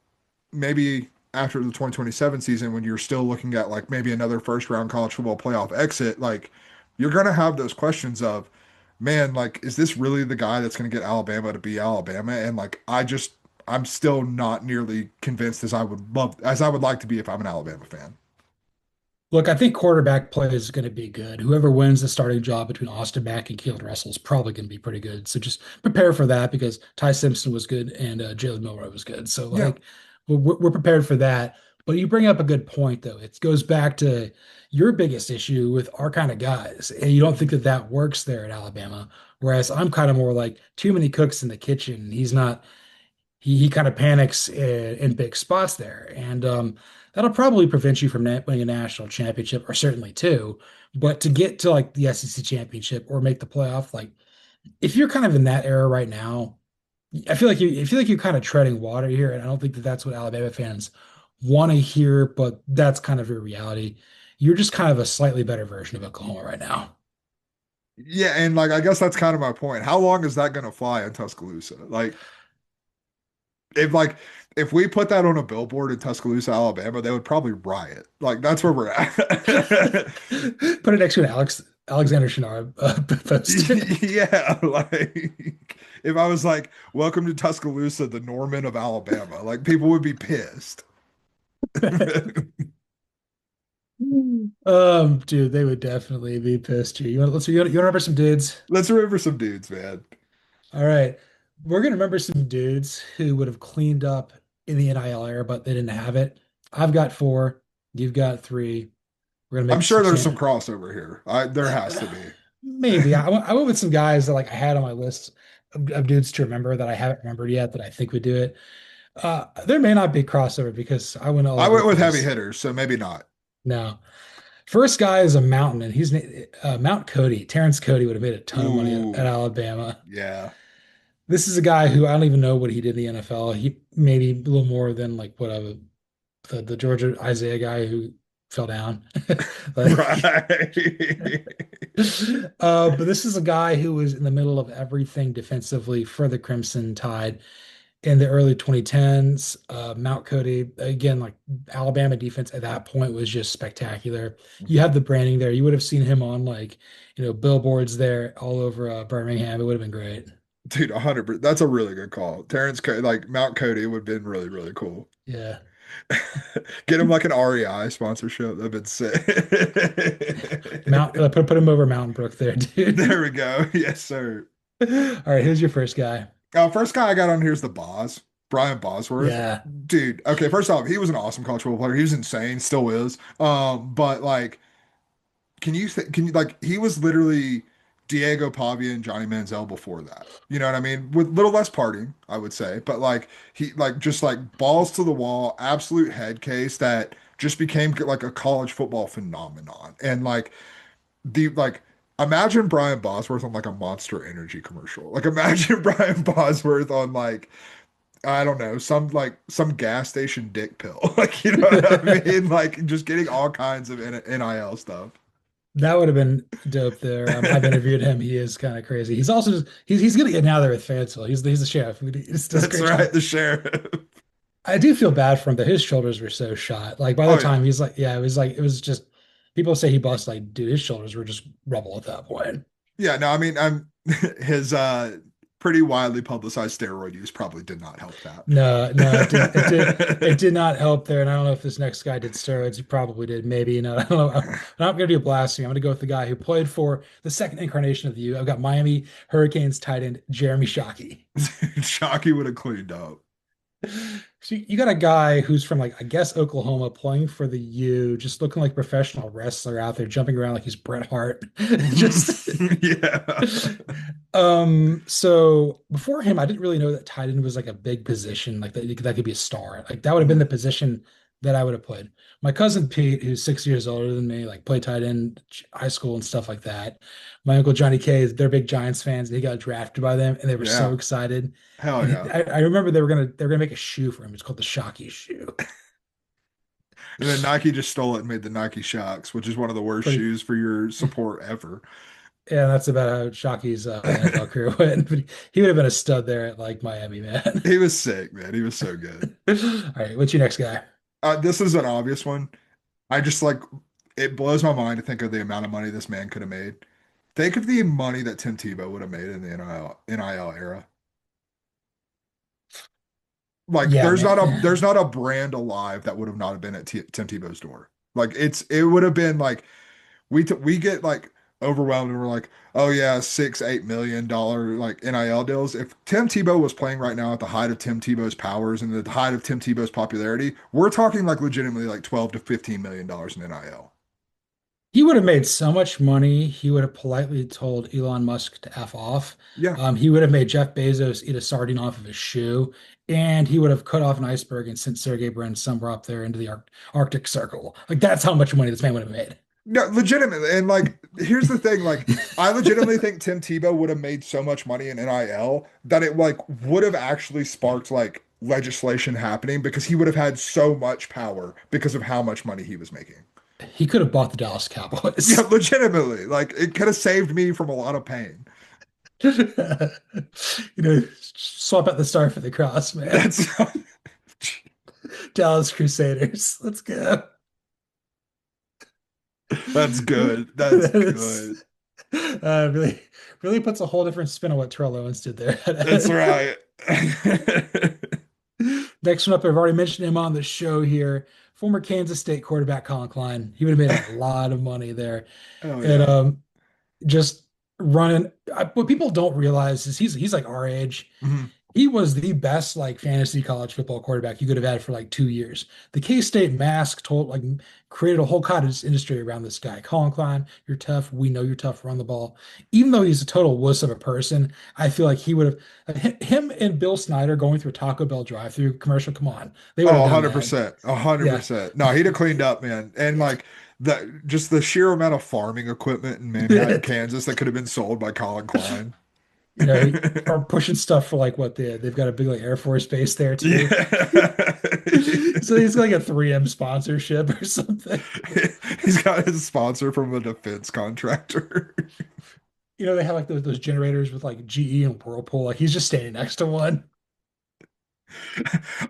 Speaker 2: maybe after the 2027 season, when you're still looking at like maybe another first round college football playoff exit, like you're gonna have those questions of, man, like, is this really the guy that's gonna get Alabama to be Alabama? And like I'm still not nearly convinced as I would like to be if I'm an Alabama fan.
Speaker 1: Look, I think quarterback play is going to be good. Whoever wins the starting job between Austin Mack and Keelan Russell is probably going to be pretty good. So just prepare for that because Ty Simpson was good and Jalen Milroe was good. So
Speaker 2: Yeah.
Speaker 1: like we're prepared for that. But you bring up a good point though. It goes back to your biggest issue with our kind of guys, and you don't think that that works there at Alabama. Whereas I'm kind of more like too many cooks in the kitchen. He's not he kind of panics in big spots there, and that'll probably prevent you from winning a national championship, or certainly two. But to get to like the SEC championship or make the playoff, like if you're kind of in that era right now, I feel like you're kind of treading water here, and I don't think that that's what Alabama fans want to hear. But that's kind of your reality. You're just kind of a slightly better version of Oklahoma right now.
Speaker 2: Yeah, and like I guess that's kind of my point. How long is that gonna fly in Tuscaloosa? If like if we put that on a billboard in Tuscaloosa, Alabama, they would probably riot. Like that's where we're at.
Speaker 1: Put it next to an Alexander Shinar poster.
Speaker 2: Yeah, like if I was like, "Welcome to Tuscaloosa, the Norman of Alabama," like people would be pissed.
Speaker 1: Dude, they would definitely be pissed here. You want to remember some dudes?
Speaker 2: Let's remember some dudes, man.
Speaker 1: All right. We're gonna remember some dudes who would have cleaned up in the NIL era, but they didn't have it. I've got four, you've got three. We're gonna
Speaker 2: I'm
Speaker 1: make
Speaker 2: sure
Speaker 1: some
Speaker 2: there's some
Speaker 1: champ.
Speaker 2: crossover here. There has to be.
Speaker 1: Maybe I went with some guys that like I had on my list of dudes to remember that I haven't remembered yet that I think would do it. There may not be crossover because I went all
Speaker 2: I
Speaker 1: over the
Speaker 2: went with heavy
Speaker 1: place.
Speaker 2: hitters, so maybe not.
Speaker 1: No. First guy is a mountain, and he's Mount Cody. Terrence Cody would have made a ton of money at
Speaker 2: Ooh,
Speaker 1: Alabama.
Speaker 2: yeah.
Speaker 1: This is a guy who I don't even know what he did in the NFL. He maybe a little more than like the Georgia Isaiah guy who fell down. Like,
Speaker 2: Right.
Speaker 1: but this is a guy who was in the middle of everything defensively for the Crimson Tide. in the early 2010s. Mount Cody, again, like Alabama defense at that point was just spectacular. You have the branding there. You would have seen him on like, billboards there all over Birmingham. It would have been great.
Speaker 2: Dude, 100%. That's a really good call. Like Mount Cody would have been really, really cool.
Speaker 1: Yeah.
Speaker 2: Get him like an REI sponsorship. That'd been sick.
Speaker 1: Put him over Mountain Brook there, dude.
Speaker 2: There we go. Yes, sir.
Speaker 1: All right, who's your first guy?
Speaker 2: First guy I got on here is the Boz, Brian Bosworth.
Speaker 1: Yeah.
Speaker 2: Dude, okay, first off, he was an awesome college football player. He was insane, still is. But like, can you like he was literally Diego Pavia and Johnny Manziel before that. You know what I mean? With a little less partying, I would say. But like he like just like balls to the wall, absolute head case that just became like a college football phenomenon. And like imagine Brian Bosworth on like a Monster Energy commercial. Like imagine Brian Bosworth on like I don't know, some gas station dick pill. Like, you know what I mean? Like just getting all kinds of NIL stuff.
Speaker 1: That would have been dope there. I've interviewed him. He is kind of crazy. He's also just he's gonna get now there with Fayetteville. He's the chef. He's does a
Speaker 2: That's
Speaker 1: great
Speaker 2: right,
Speaker 1: job.
Speaker 2: the sheriff.
Speaker 1: I do feel bad for him, but his shoulders were so shot. Like by the
Speaker 2: Oh yeah.
Speaker 1: time he's like, yeah, it was just people say he bust like, dude, his shoulders were just rubble at that point.
Speaker 2: Yeah, no, I mean I'm his pretty widely publicized steroid use probably did not help that.
Speaker 1: No, it did not help there. And I don't know if this next guy did steroids. He probably did, maybe. I don't know. I'm not gonna do a blasphemy. I'm gonna go with the guy who played for the second incarnation of the U. I've got Miami Hurricanes tight end Jeremy Shockey.
Speaker 2: Shockey would have cleaned up.
Speaker 1: So you got a guy who's from like I guess Oklahoma playing for the U, just looking like a professional wrestler out there, jumping around like he's Bret Hart. Just
Speaker 2: Yeah.
Speaker 1: so before him, I didn't really know that tight end was like a big position, like that could be a star. Like that would have been the position that I would have played. My cousin Pete, who's 6 years older than me, like played tight end high school and stuff like that. My uncle Johnny K, they're big Giants fans. He got drafted by them, and they were so
Speaker 2: Yeah.
Speaker 1: excited.
Speaker 2: Hell
Speaker 1: And
Speaker 2: yeah.
Speaker 1: I remember they were gonna make a shoe for him. It's called the Shocky shoe.
Speaker 2: And then Nike just stole it and made the Nike Shocks, which is one of the worst
Speaker 1: Pretty,
Speaker 2: shoes for your support ever.
Speaker 1: yeah, that's about how Shocky's NFL career went. But he would have been a stud there at like Miami, man.
Speaker 2: He was sick, man. He was so good.
Speaker 1: All right, what's your next guy?
Speaker 2: This is an obvious one. I just like it blows my mind to think of the amount of money this man could have made. Think of the money that Tim Tebow would have made in the NIL era. Like
Speaker 1: Yeah,
Speaker 2: there's
Speaker 1: man.
Speaker 2: not a brand alive that would have not been at Tim Tebow's door. Like it would have been like we get like overwhelmed and we're like, oh yeah, $6-8 million like NIL deals. If Tim Tebow was playing right now at the height of Tim Tebow's powers and the height of Tim Tebow's popularity, we're talking like legitimately like 12 to $15 million in NIL.
Speaker 1: He would have made so much money. He would have politely told Elon Musk to F off.
Speaker 2: Yeah.
Speaker 1: He would have made Jeff Bezos eat a sardine off of his shoe, and he would have cut off an iceberg and sent Sergey Brin somewhere up there into the Arctic Circle. Like that's how much money this man would have made.
Speaker 2: No, legitimately. And like, here's the thing, like, I legitimately think Tim Tebow would have made so much money in NIL that it like would have actually sparked like legislation happening because he would have had so much power because of how much money he was making.
Speaker 1: He could have bought the Dallas
Speaker 2: Yeah,
Speaker 1: Cowboys.
Speaker 2: legitimately. Like, it could have saved me from a lot of pain.
Speaker 1: Swap out the star for the cross, man.
Speaker 2: That's
Speaker 1: Dallas Crusaders. Let's go.
Speaker 2: that's good. That's
Speaker 1: That
Speaker 2: good.
Speaker 1: is really, really puts a whole different spin on what Terrell Owens did there.
Speaker 2: That's right.
Speaker 1: Next one up, I've already mentioned him on the show here. Former Kansas State quarterback Colin Klein. He would have made a lot of money there.
Speaker 2: Oh
Speaker 1: And
Speaker 2: yeah.
Speaker 1: just running. What people don't realize is he's like our age.
Speaker 2: Mhm.
Speaker 1: He was the best like fantasy college football quarterback you could have had for like 2 years. The K-State mask told like created a whole cottage industry around this guy. Colin Klein, you're tough. We know you're tough. Run the ball. Even though he's a total wuss of a person, I feel like he would have him and Bill Snyder going through a Taco Bell drive-through commercial. Come on, they would
Speaker 2: Oh,
Speaker 1: have done that.
Speaker 2: 100%. A hundred
Speaker 1: Yeah,
Speaker 2: percent. No, he'd have cleaned up, man. And like the sheer amount of farming equipment in Manhattan, Kansas that could have been sold by Colin Klein.
Speaker 1: or pushing stuff for like what they've got a big like Air Force base there too.
Speaker 2: Yeah.
Speaker 1: So he's got like a 3M sponsorship or something.
Speaker 2: He's got his sponsor from a defense contractor.
Speaker 1: They have like those generators with like GE and Whirlpool. Like he's just standing next to one.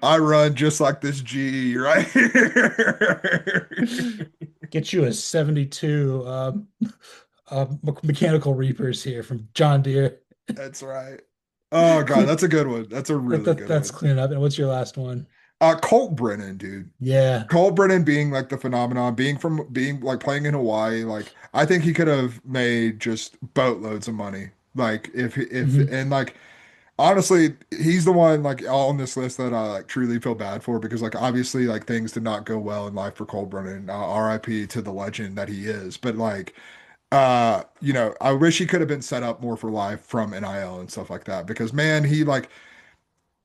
Speaker 2: I run just like this GE right here.
Speaker 1: Get you a 72 mechanical reapers here from John Deere.
Speaker 2: That's right. Oh God,
Speaker 1: Clean
Speaker 2: that's a good one. That's a really good
Speaker 1: that's
Speaker 2: one.
Speaker 1: cleaning up. And what's your last one?
Speaker 2: Colt Brennan, dude.
Speaker 1: Yeah.
Speaker 2: Colt Brennan being like the phenomenon, being like playing in Hawaii, like I think he could have made just boatloads of money. Like if
Speaker 1: Hmm.
Speaker 2: and like honestly, he's the one like on this list that I like truly feel bad for because like obviously like things did not go well in life for Colt Brennan. RIP to the legend that he is. But like I wish he could have been set up more for life from NIL and stuff like that because man, he like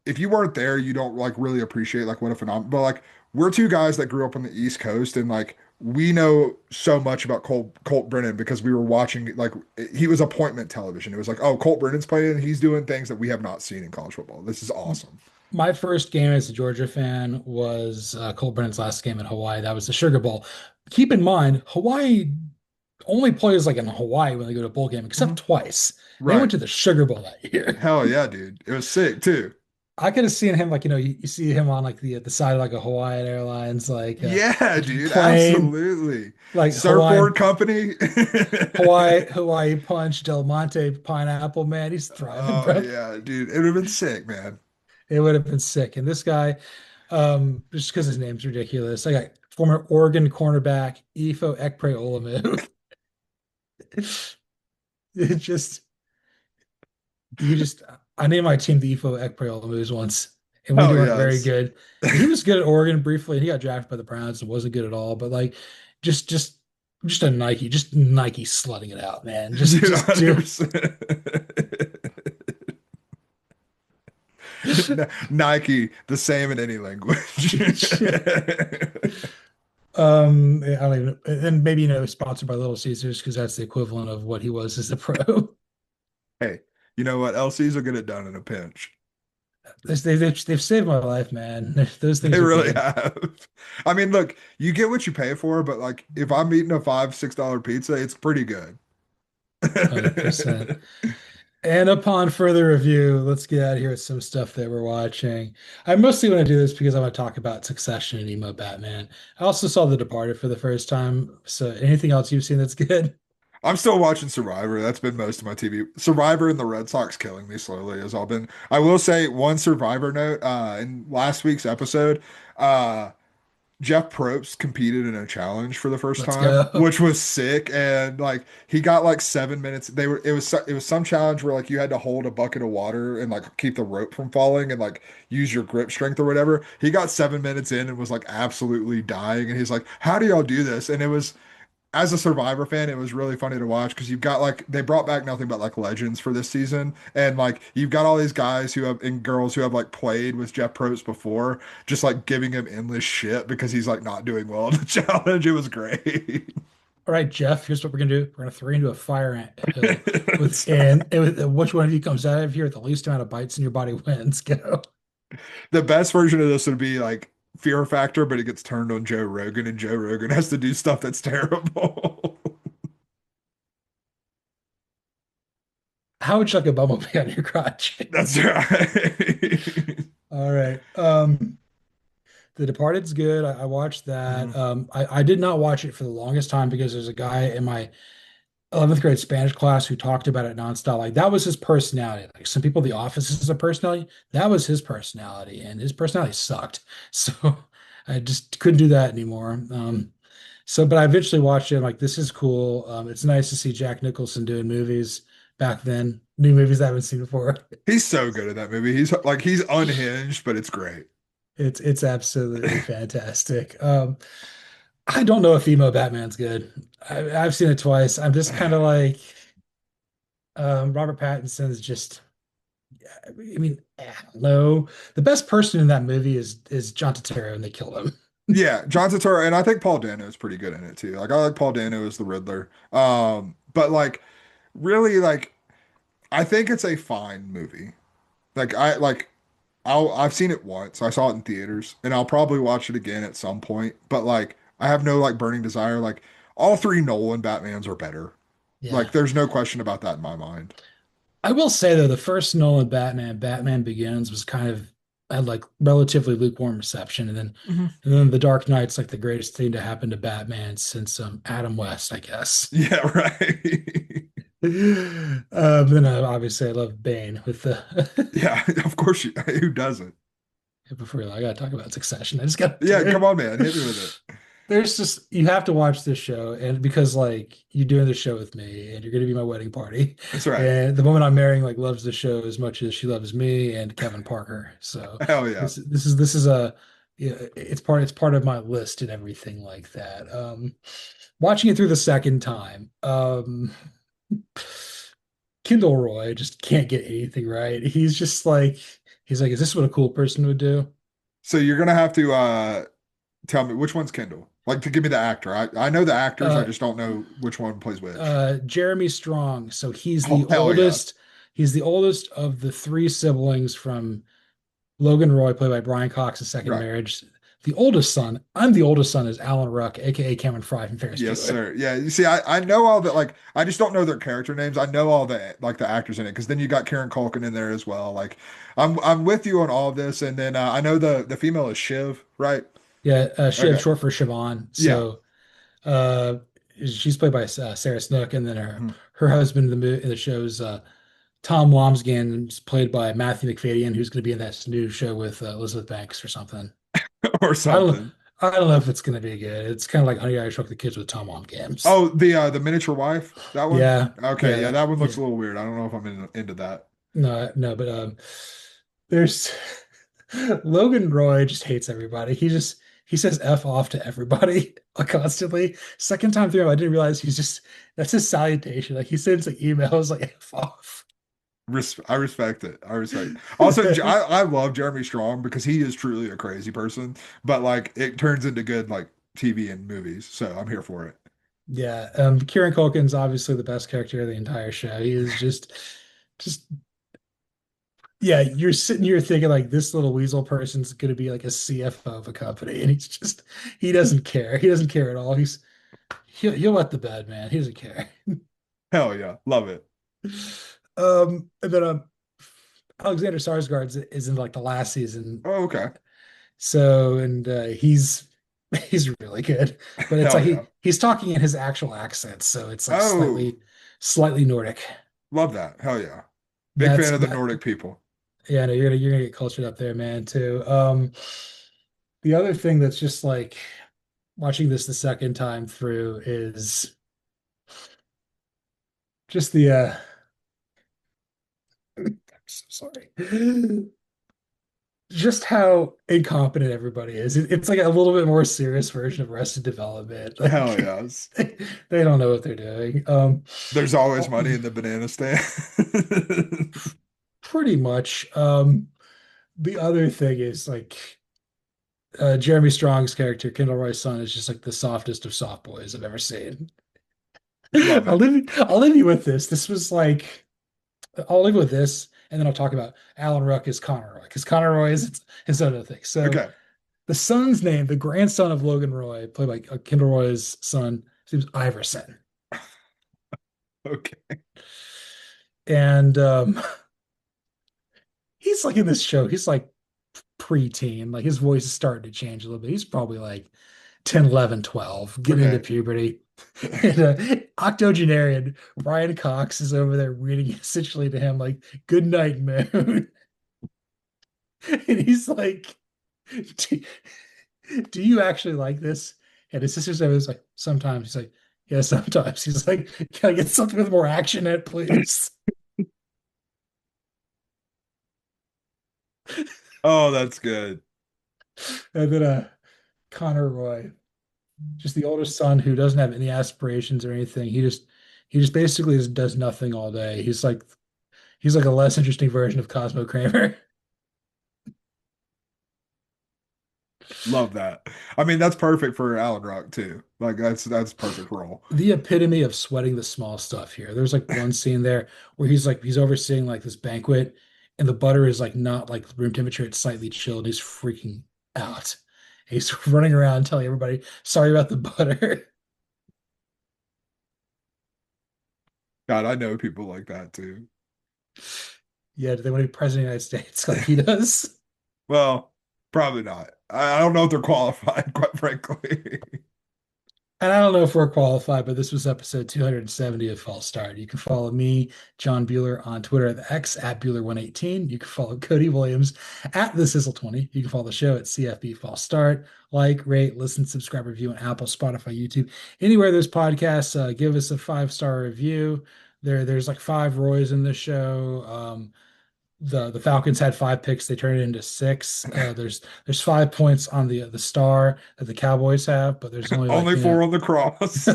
Speaker 2: if you weren't there, you don't like really appreciate like what a phenomenon. But like we're two guys that grew up on the East Coast, and like we know so much about Colt Brennan because we were watching like he was appointment television. It was like, oh, Colt Brennan's playing, and he's doing things that we have not seen in college football. This is awesome.
Speaker 1: My first game as a Georgia fan was Cole Brennan's last game in Hawaii. That was the Sugar Bowl. Keep in mind, Hawaii only plays like in Hawaii when they go to a bowl game, except
Speaker 2: Mhm.
Speaker 1: twice. They went
Speaker 2: Right.
Speaker 1: to the Sugar Bowl that year.
Speaker 2: Hell yeah, dude. It was sick too.
Speaker 1: I could have seen him like you see him on like the side of like a Hawaiian Airlines
Speaker 2: Yeah, dude.
Speaker 1: plane
Speaker 2: Absolutely.
Speaker 1: like
Speaker 2: Surfboard company.
Speaker 1: Hawaii Punch Del Monte pineapple man. He's thriving,
Speaker 2: Oh
Speaker 1: bro.
Speaker 2: yeah, dude. It would have been sick, man.
Speaker 1: It would have been sick. And this guy, just because his name's ridiculous, I got former Oregon cornerback Ifo Ekpre Olomu. It just you just I named my team the Ifo Ekpre Olomus once, and we
Speaker 2: Oh
Speaker 1: weren't very
Speaker 2: yes.
Speaker 1: good. And he was good at Oregon briefly, and he got drafted by the Browns and wasn't good at all. But like, just just just Nike slutting it out, man.
Speaker 2: Dude,
Speaker 1: Just do
Speaker 2: 100%. Nike, the same in any language.
Speaker 1: I don't even, and maybe sponsored by Little Caesars because that's the equivalent of what he was as a pro.
Speaker 2: Hey, you know what? LCs will get it done in a pinch.
Speaker 1: They've saved my life, man. Those
Speaker 2: They
Speaker 1: things are
Speaker 2: really
Speaker 1: good.
Speaker 2: have. I mean, look, you get what you pay for, but like if I'm eating a $5, $6 pizza, it's pretty good.
Speaker 1: 100%. And upon further review, let's get out of here with some stuff that we're watching. I mostly want to do this because I want to talk about Succession and Emo Batman. I also saw The Departed for the first time. So anything else you've seen that's good?
Speaker 2: I'm still watching Survivor. That's been most of my TV. Survivor and the Red Sox killing me slowly has all been. I will say one Survivor note, in last week's episode, uh, Jeff Probst competed in a challenge for the first
Speaker 1: Let's
Speaker 2: time,
Speaker 1: go.
Speaker 2: which was sick. And like he got like 7 minutes. It was some challenge where like you had to hold a bucket of water and like keep the rope from falling and like use your grip strength or whatever. He got 7 minutes in and was like absolutely dying. And he's like, "How do y'all do this?" And it was as a Survivor fan, it was really funny to watch because you've got like they brought back nothing but like legends for this season, and like you've got all these guys who have and girls who have like played with Jeff Probst before, just like giving him endless shit because he's like not doing well in the challenge. It was great.
Speaker 1: All right, Jeff, here's what we're gonna do. We're gonna throw you into a fire ant hill with
Speaker 2: It's-
Speaker 1: which one of you comes out of here with the least amount of bites in your body wins. Go.
Speaker 2: the best version of this would be like Fear Factor, but it gets turned on Joe Rogan, and Joe Rogan has to do stuff that's terrible.
Speaker 1: How would you like a bumblebee on your crotch?
Speaker 2: That's right.
Speaker 1: All right. The Departed's good. I watched that.
Speaker 2: Mhm.
Speaker 1: I did not watch it for the longest time because there's a guy in my 11th grade Spanish class who talked about it nonstop. Like that was his personality. Like some people, The Office is a personality. That was his personality, and his personality sucked. So I just couldn't do that anymore. But I eventually watched it. I'm like, this is cool. It's nice to see Jack Nicholson doing movies back then, new movies I haven't seen before.
Speaker 2: He's so good at that movie. He's unhinged, but it's great.
Speaker 1: It's absolutely fantastic. I don't know if emo Batman's good. I've seen it twice. I'm just kind of like Robert Pattinson's just. I mean, I don't know. The best person in that movie is John Turturro, and they killed him.
Speaker 2: Yeah, John Turturro, and I think Paul Dano is pretty good in it too. Like I like Paul Dano as the Riddler. But like really like I think it's a fine movie. I've seen it once. I saw it in theaters, and I'll probably watch it again at some point. But like I have no like burning desire. Like all three Nolan Batmans are better. Like
Speaker 1: Yeah.
Speaker 2: there's no question about that in my mind.
Speaker 1: I will say though, the first Nolan Batman, Batman Begins, was kind of had like relatively lukewarm reception, and then
Speaker 2: Mhm.
Speaker 1: The Dark Knight's like the greatest thing to happen to Batman since Adam West, I guess.
Speaker 2: Yeah, right.
Speaker 1: Then obviously I love Bane with the
Speaker 2: Yeah, of course who doesn't?
Speaker 1: before I gotta talk about Succession. I just got
Speaker 2: Yeah,
Speaker 1: to
Speaker 2: come on, man, hit me with it.
Speaker 1: there's just you have to watch this show, and because like you're doing this show with me and you're gonna be my wedding party,
Speaker 2: That's right.
Speaker 1: and the woman I'm marrying like loves the show as much as she loves me and Kevin Parker. So
Speaker 2: Hell yeah.
Speaker 1: this is a yeah, it's part of my list and everything like that. Watching it through the second time, Kendall Roy just can't get anything right. He's like, is this what a cool person would do?
Speaker 2: So you're gonna have to tell me which one's Kendall. Like to give me the actor. I know the actors, I
Speaker 1: Uh,
Speaker 2: just don't know which one plays which.
Speaker 1: Jeremy Strong. So he's the
Speaker 2: Oh, hell yeah.
Speaker 1: oldest. He's the oldest of the three siblings from Logan Roy, played by Brian Cox's second
Speaker 2: Right.
Speaker 1: marriage. The oldest son. I'm the oldest son is Alan Ruck, aka Cameron Fry from Ferris
Speaker 2: Yes,
Speaker 1: Bueller.
Speaker 2: sir. Yeah, you see, I know all the like I just don't know their character names. I know all the like the actors in it because then you got Karen Culkin in there as well. Like I'm with you on all of this, and then I know the female is Shiv, right?
Speaker 1: Yeah, Shiv,
Speaker 2: Okay.
Speaker 1: short for Siobhan.
Speaker 2: Yeah.
Speaker 1: So uh, she's played by Sarah Snook, and then
Speaker 2: Mhm.
Speaker 1: her husband in the show's Tom Wamsgans, is played by Matthew McFadyen, who's going to be in that new show with Elizabeth Banks or something.
Speaker 2: Or
Speaker 1: I don't
Speaker 2: something.
Speaker 1: I don't know if it's going to be good. It's kind of like Honey, I Shrunk the Kids with Tom Wamsgans.
Speaker 2: Oh, the miniature wife, that one?
Speaker 1: Yeah,
Speaker 2: Okay, yeah,
Speaker 1: yeah,
Speaker 2: that one looks
Speaker 1: yeah.
Speaker 2: a little weird. I don't know if I'm into that.
Speaker 1: No, no, but there's Logan Roy just hates everybody. He says F off to everybody constantly. Second time through, I didn't realize that's his salutation. Like he sends like emails like F off.
Speaker 2: I respect it. I respect it. Also, I love Jeremy Strong because he is truly a crazy person, but like it turns into good like TV and movies. So I'm here for it.
Speaker 1: Yeah, Kieran Culkin's obviously the best character of the entire show. He is just yeah, you're sitting here thinking like this little weasel person's gonna be like a CFO of a company, and he doesn't care. He doesn't care at all. He'll let the bed, man. He doesn't care.
Speaker 2: Hell yeah, love it.
Speaker 1: And then Alexander Skarsgård is in like the last season,
Speaker 2: Oh, okay.
Speaker 1: so and he's really good, but it's like
Speaker 2: Hell yeah.
Speaker 1: he's talking in his actual accent, so it's like
Speaker 2: Oh,
Speaker 1: slightly Nordic.
Speaker 2: love that. Hell yeah. Big
Speaker 1: That's
Speaker 2: fan of the
Speaker 1: that.
Speaker 2: Nordic people.
Speaker 1: Yeah, no, you're gonna get cultured up there, man, too. The other thing that's just like watching this the second time through is just the I'm so sorry. Just how incompetent everybody is. It's like a little bit more serious version of Arrested Development.
Speaker 2: Hell
Speaker 1: Like
Speaker 2: yes.
Speaker 1: they don't know what they're doing.
Speaker 2: There's always money in the banana stand.
Speaker 1: Pretty much. The other thing is like Jeremy Strong's character, Kendall Roy's son, is just like the softest of soft boys I've ever seen.
Speaker 2: Love it.
Speaker 1: I'll leave you with this. I'll leave you with this, and then I'll talk about Alan Ruck as Connor Roy, because Connor Roy is his other thing. So
Speaker 2: Okay.
Speaker 1: the son's name, the grandson of Logan Roy, played by Kendall Roy's son, seems Iverson.
Speaker 2: Okay.
Speaker 1: And he's like in this show, he's like preteen. Like his voice is starting to change a little bit. He's probably like 10, 11, 12, getting into
Speaker 2: Okay.
Speaker 1: puberty. And octogenarian Brian Cox is over there reading essentially to him like "Good night, moon," and he's like, "Do, do you actually like this?" And his sister says like, "Sometimes." He's like, "Yeah, sometimes." He's like, "Can I get something with more action in it, please?"
Speaker 2: Oh, that's good.
Speaker 1: And then Connor Roy, just the oldest son who doesn't have any aspirations or anything. He just basically just does nothing all day. He's like a less interesting version of Cosmo Kramer.
Speaker 2: Love that. I mean, that's perfect for Alan Rock too. Like that's perfect role.
Speaker 1: The epitome of sweating the small stuff here. There's like one scene there where he's overseeing like this banquet and the butter is like not like room temperature, it's slightly chilled. He's freaking out. He's running around telling everybody, sorry about the butter.
Speaker 2: God, I know people like that too.
Speaker 1: Yeah, they want to be president of the United States like he does.
Speaker 2: Well, probably not. I don't know if they're qualified, quite frankly.
Speaker 1: And I don't know if we're qualified, but this was episode 270 of False Start. You can follow me, John Buhler, on Twitter at the X at Buhler118. You can follow Cody Williams at the Sizzle20. You can follow the show at CFB False Start. Like, rate, listen, subscribe, review on Apple, Spotify, YouTube, anywhere there's podcasts. Give us a 5-star review. There's like 5 Roys in the show. The Falcons had 5 picks. They turned it into 6. There's 5 points on the star that the Cowboys have, but there's only like
Speaker 2: Only four on the cross.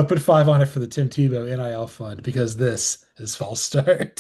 Speaker 1: Put 5 on it for the Tim Tebow NIL fund because this is false start.